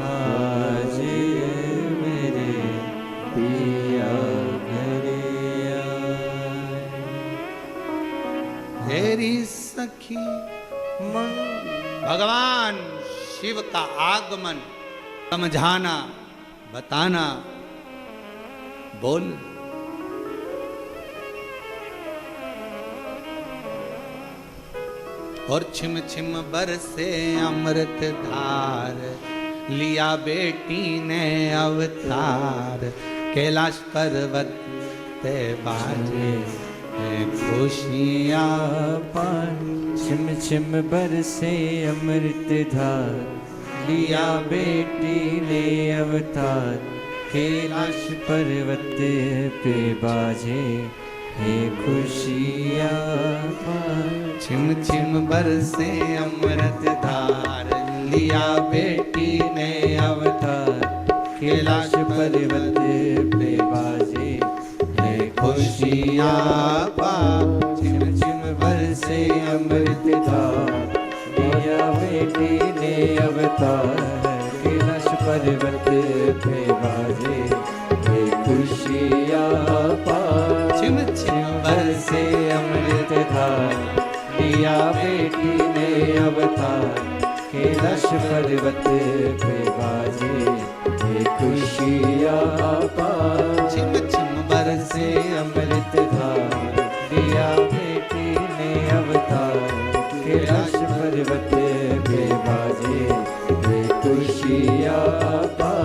आज मेरे पिया घरे आए। तेरी सखी भगवान शिव का आगमन समझाना, बताना, बोल। और छिम छिम बरसे अमृत धार, लिया बेटी ने अवतार, कैलाश पर्वत ते बाजे खुशियाँ पान। छिम छिम बरसे अमृत धार, लिया बेटी ने अवतार, कैलाश पर्वत पे बाजे है खुशियाँ पान। छिम छिम बरसे अमृत धार, लिया बेटी ने अवतार, कैलाश पर्वत पे बाजे है खुशियाँ पा। छिम छिम बरसे अमृत धार, लिया बेटी ने अवतार, कैलाश पर्वत पे बाजे है खुशियाँ पा। छिम छिम बरसे अमृत धार, लिया बेटी ने अवतार, कैलाश पर्वत पे बाजे है खुशियाँ पा। छिम छिम बरसे अमृत धार, लिया बेटी ने अवतार, कैलाश पर्वत पे बाजे है खुशियाँ पा।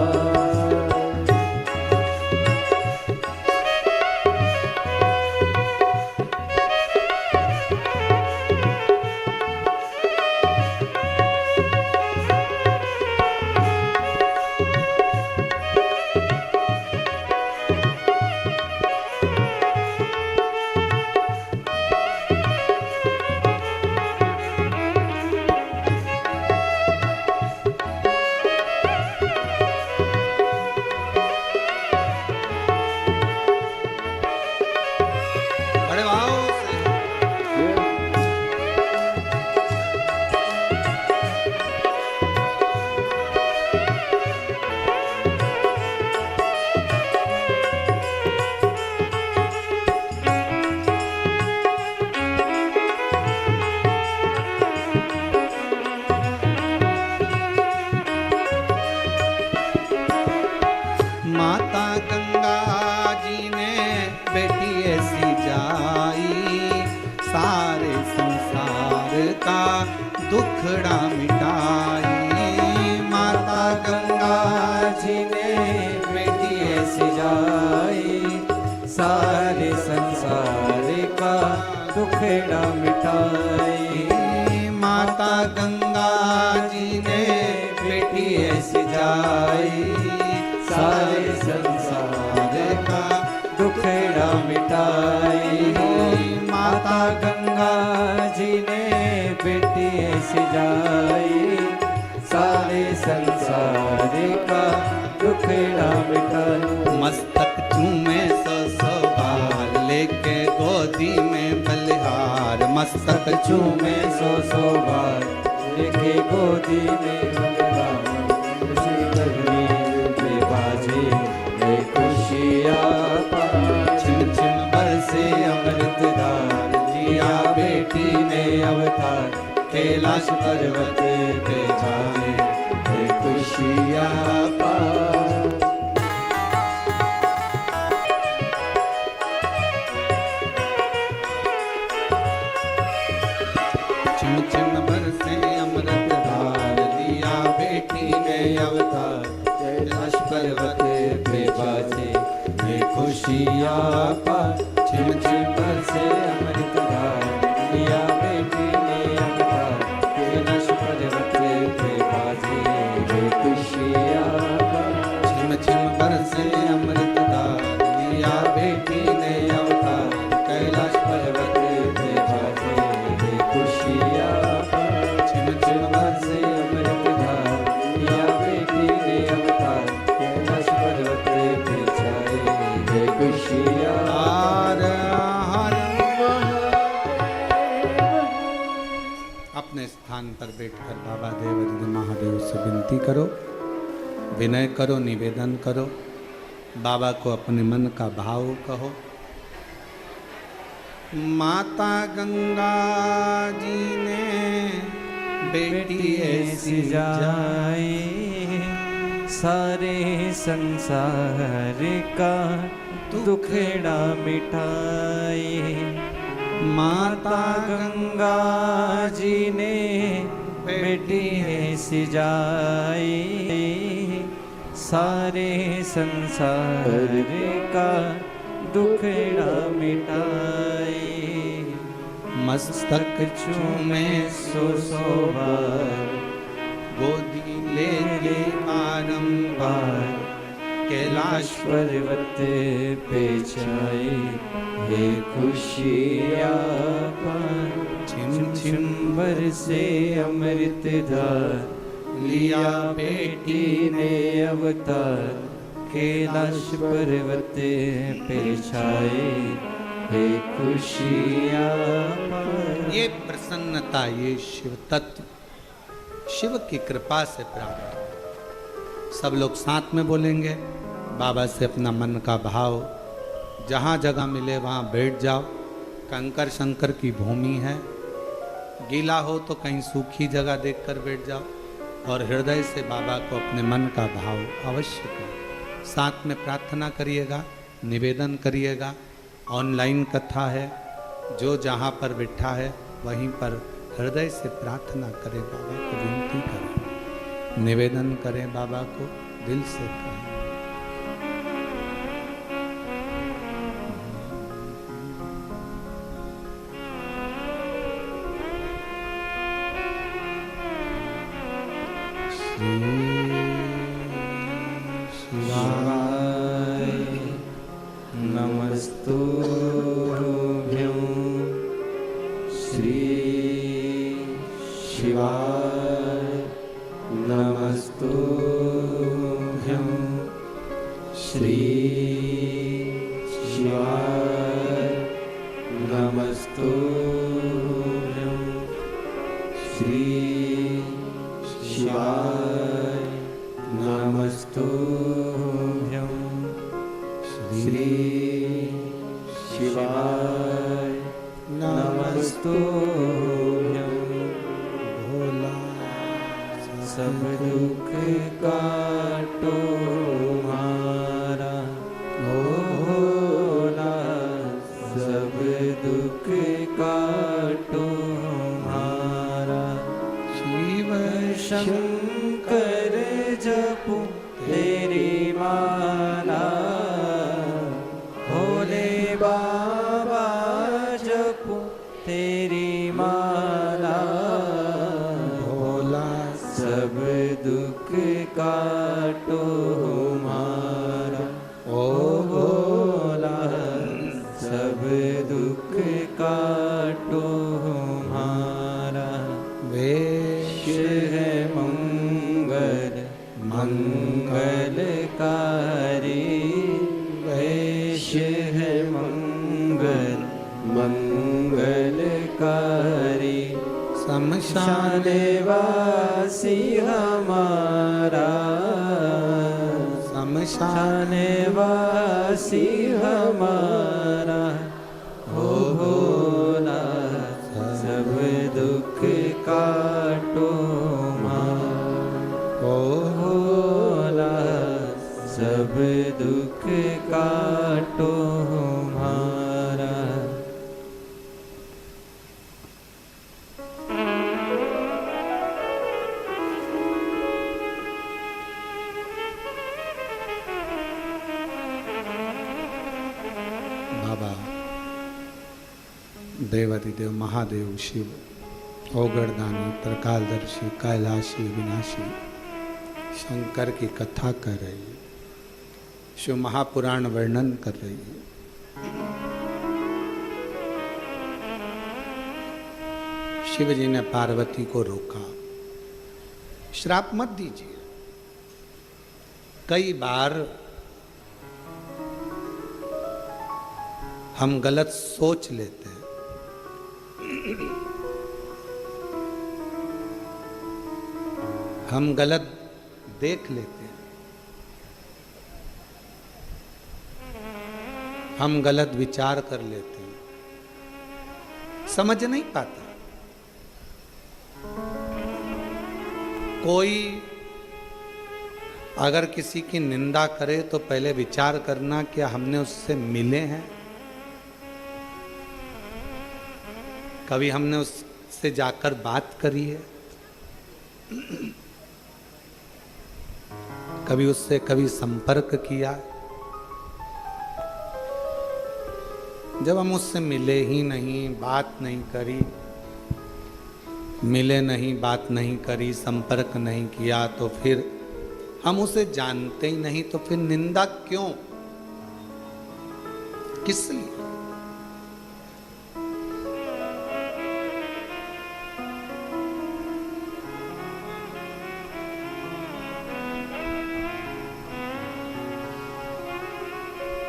बड़े भाव से माता गंगा जी ने बेटी ऐसी जाई, सारे संसार का दुखड़ा मिटाई। माता गंगा जी ने बेटी ऐसी जाई, सारे संसार का दुखड़ा मिटाई। माता गंगा जी ने बेटी ऐसी जाई, सारे संसार का दुखड़ा मिटाई। माता गंगा जी ने बेटी ऐसी जाई, सारे संसार का दुखड़ा मिटाई। मस्तक चूमे सो बाल, लेके गोदी में बलिहार। मस्तक चूमे सो बार, लेके गोदी में बलिहार। खुशी करनी पे बाजे है खुशियाँ पा। छिम छिम बरसे बेटी ने अवतार कैलाश पर्वत पे छाए हे खुशियाँ पाए। छिम छिम बरसे अमृत धार लिया बेटी ने अवतार कैलाश पर्वत पे बाजे हे खुशियाँ पाए। छिम छिम बरसे अमृत धार लिया बेटी ने अवतार कैलाश पर्वत पे बाजे हे खुशियाँ पाए। छिम छिम बरसे अमृत धार लिया बेटी ने अवतार कैलाश पर्वत पे बाजे हे खुशियाँ पाए। छिम छिम बरसे अमृत धार लिया बेटी ने अवतार कैलाश पर्वत पे छाए हे खुशियाँ हार हार। अपने स्थान पर बैठकर बाबा देवाधिदेव महादेव से विनती करो, विनय करो, निवेदन करो, बाबा को अपने मन का भाव कहो। माता गंगा जी ने बेटी ऐसी जाए सारे संसार का दुखड़ा मिटाए। माता गंगा जी ने बेटी ऐसी जाए सारे संसार का दुखड़ा मिटाए। मस्तक चूमे सो बार गोदी ले ले बारंबार कैलाश पर्वत पे छाए हे खुशियाँ पाए। छिम छिम बरसे अमृत धार लिया बेटी ने अवतार कैलाश पर्वत पे छाए हे खुशियाँ पाए। ये प्रसन्नता, ये शिव तत्व शिव की कृपा से प्राप्त। सब लोग साथ में बोलेंगे, बाबा से अपना मन का भाव। जहाँ जगह मिले वहाँ बैठ जाओ। कंकर शंकर की भूमि है, गीला हो तो कहीं सूखी जगह देखकर बैठ जाओ और हृदय से बाबा को अपने मन का भाव अवश्य करो। साथ में प्रार्थना करिएगा, निवेदन करिएगा। ऑनलाइन कथा है, जो जहाँ पर बैठा है वहीं पर हृदय से प्रार्थना करें, बाबा को विनती करें, निवेदन करें, बाबा को दिल से कहें। शिवाय नमस्तुभ्यं श्री शिवाय नमस्तुभ्यं श्री शिवाय नमस्तुभ्यं श्री शिवाय नमस्तुभ्यं श्री शिवाय नमस्तुभ्यं। भोला सब दुख काटो मारा ओ भोला, सब दुख काटो मारा। शिव शंकर जपो तेरी माला, भोले बाबा जपो तेरी माला। भोला सब दुख काटो मारा ओ भोला, सब दुख काटो मारा। वेश है मंगल मंगलकारी, वेश है मंगल मंगलकारी। शमशान वासी हमारा, शमशान वासी हमारा, हो भोला देवाधिदेव महादेव शिव, ओगरदानी, प्रकालदर्शी, कैलाशी, विनाशी शंकर की कथा कर रही है, शिव महापुराण वर्णन कर रही है। शिव जी ने पार्वती को रोका, श्राप मत दीजिए। कई बार हम गलत सोच लेते हैं, हम गलत देख लेते हैं, हम गलत विचार कर लेते हैं, समझ नहीं पाता। कोई अगर किसी की निंदा करे तो पहले विचार करना क्या हमने उससे मिले हैं, कभी हमने उससे जाकर बात करी है, कभी उससे कभी संपर्क किया। जब हम उससे मिले ही नहीं, बात नहीं करी, मिले नहीं, बात नहीं करी, संपर्क नहीं किया, तो फिर हम उसे जानते ही नहीं, तो फिर निंदा क्यों, किस लिए?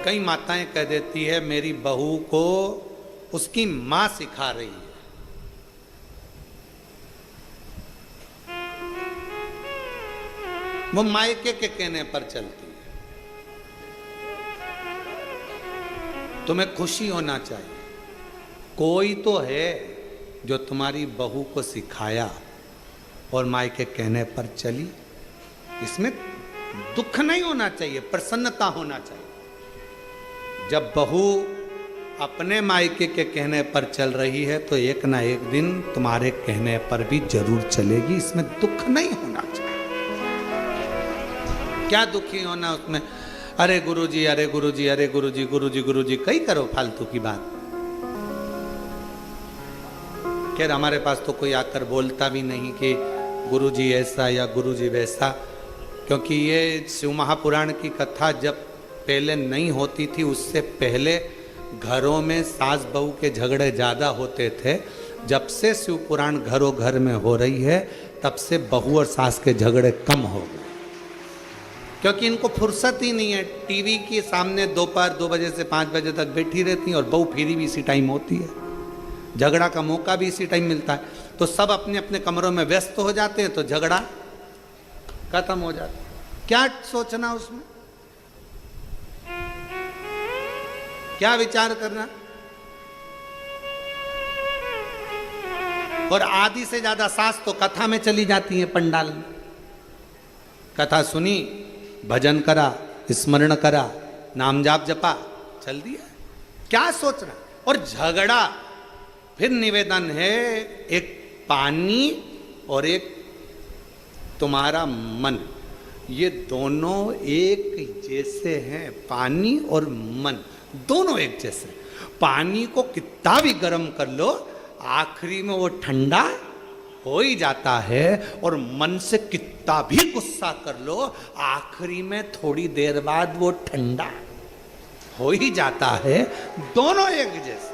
कई माताएं कह देती है मेरी बहू को उसकी मां सिखा रही है। वो मायके के कहने पर चलती है। तुम्हें खुशी होना चाहिए, कोई तो है जो तुम्हारी बहू को सिखाया और मायके कहने पर चली। इसमें दुख नहीं होना चाहिए, प्रसन्नता होना चाहिए। जब बहू अपने मायके के कहने पर चल रही है तो एक ना एक दिन तुम्हारे कहने पर भी जरूर चलेगी, इसमें दुख नहीं होना चाहिए। क्या दुखी होना उसमें, अरे गुरुजी, अरे गुरुजी, अरे गुरुजी, गुरुजी, गुरुजी, कई करो फालतू की बात। खैर हमारे पास तो कोई आकर बोलता भी नहीं कि गुरुजी ऐसा या गुरुजी वैसा, क्योंकि ये शिव महापुराण की कथा जब पहले नहीं होती थी, उससे पहले घरों में सास बहू के झगड़े ज़्यादा होते थे। जब से शिव पुराण घरों घर में हो रही है तब से बहू और सास के झगड़े कम हो गए, क्योंकि इनको फुर्सत ही नहीं है। टीवी के सामने दोपहर 2 बजे से 5 बजे तक बैठी रहती हैं और बहू फिरी भी इसी टाइम होती है, झगड़ा का मौका भी इसी टाइम मिलता है। तो सब अपने अपने कमरों में व्यस्त हो जाते हैं तो झगड़ा खत्म हो जाता है। क्या सोचना उसमें, क्या विचार करना। और आधी से ज्यादा सास तो कथा में चली जाती है, पंडाल में कथा सुनी, भजन करा, स्मरण करा, नाम जाप जपा, चल दिया। क्या सोचना। और झगड़ा, फिर निवेदन है, एक पानी और एक तुम्हारा मन, ये दोनों एक जैसे हैं। पानी और मन दोनों एक जैसे। पानी को कितना भी गर्म कर लो, आखिरी में वो ठंडा हो ही जाता है। और मन से कितना भी गुस्सा कर लो, आखिरी में थोड़ी देर बाद वो ठंडा हो ही जाता है। दोनों एक जैसे।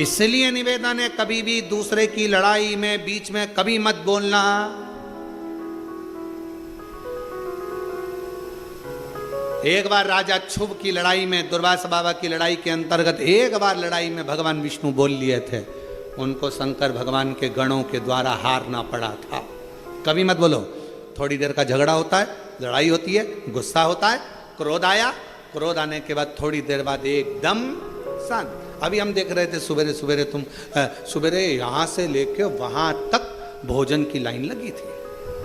इसलिए निवेदन है, कभी भी दूसरे की लड़ाई में बीच में कभी मत बोलना। एक बार राजा क्षुभ की लड़ाई में, दुर्वासा बाबा की लड़ाई के अंतर्गत एक बार लड़ाई में भगवान विष्णु बोल लिए थे, उनको शंकर भगवान के गणों के द्वारा हारना पड़ा था। कभी मत बोलो। थोड़ी देर का झगड़ा होता है, लड़ाई होती है, गुस्सा होता है, क्रोध आया, क्रोध आने के बाद थोड़ी देर बाद एकदम शांत। अभी हम देख रहे थे सुबेरे सुबेरे, सुबेरे यहाँ से लेके वहाँ तक भोजन की लाइन लगी थी,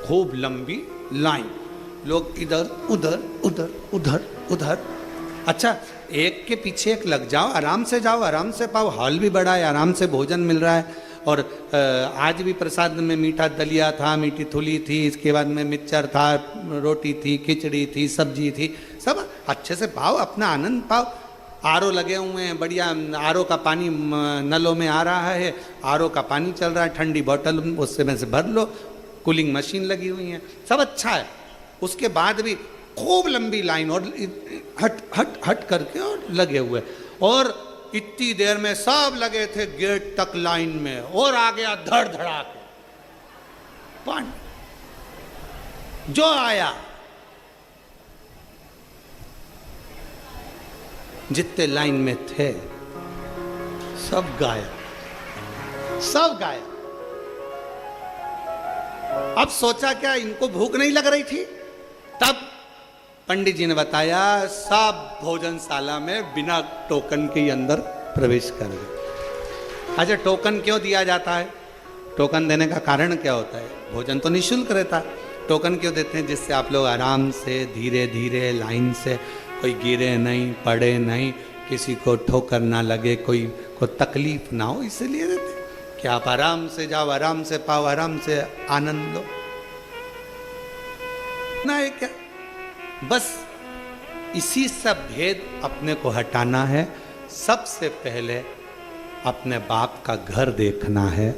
खूब लंबी लाइन, लोग इधर उधर उधर उधर उधर। अच्छा, एक के पीछे एक लग जाओ, आराम से जाओ, आराम से पाओ, हॉल भी बड़ा है, आराम से भोजन मिल रहा है। और आज भी प्रसाद में मीठा दलिया था, मीठी थुली थी, इसके बाद में मिक्सचर था, रोटी थी, खिचड़ी थी, सब्जी थी, सब अच्छे से पाओ, अपना आनंद पाओ। आरओ लगे हुए हैं, बढ़िया आरओ का पानी नलों में आ रहा है, आरओ का पानी चल रहा है, ठंडी बोतल उससे में से भर लो, कूलिंग मशीन लगी हुई है, सब अच्छा है। उसके बाद भी खूब लंबी लाइन और हट हट हट करके और लगे हुए, और इतनी देर में सब लगे थे गेट तक लाइन में, और आ गया धड़ धड़ा के पानी। जो आया जितने लाइन में थे सब गायब, सब गायब। अब सोचा क्या इनको भूख नहीं लग रही थी? तब पंडित जी ने बताया सब भोजनशाला में बिना टोकन के अंदर प्रवेश कर गए। अच्छा, टोकन क्यों दिया जाता है? टोकन देने का कारण क्या होता है? भोजन तो निःशुल्क रहता है, टोकन क्यों देते हैं? जिससे आप लोग आराम से धीरे धीरे लाइन से, कोई गिरे नहीं, पड़े नहीं, किसी को ठोकर ना लगे, कोई को तकलीफ ना हो, इसलिए देते हैं कि आप आराम से जाओ, आराम से पाओ, आराम से आनंद लो। ना है क्या? बस इसी सब भेद अपने को हटाना है। सबसे पहले अपने बाप का घर देखना है,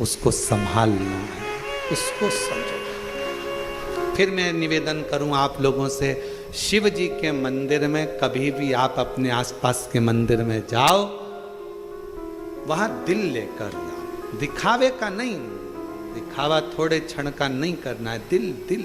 उसको संभालना है, उसको समझो। फिर मैं निवेदन करूं आप लोगों से, शिव जी के मंदिर में कभी भी आप अपने आसपास के मंदिर में जाओ, वहां दिल लेकर जाओ, दिखावे का नहीं, दिखावा थोड़े क्षण का नहीं करना है, दिल दिल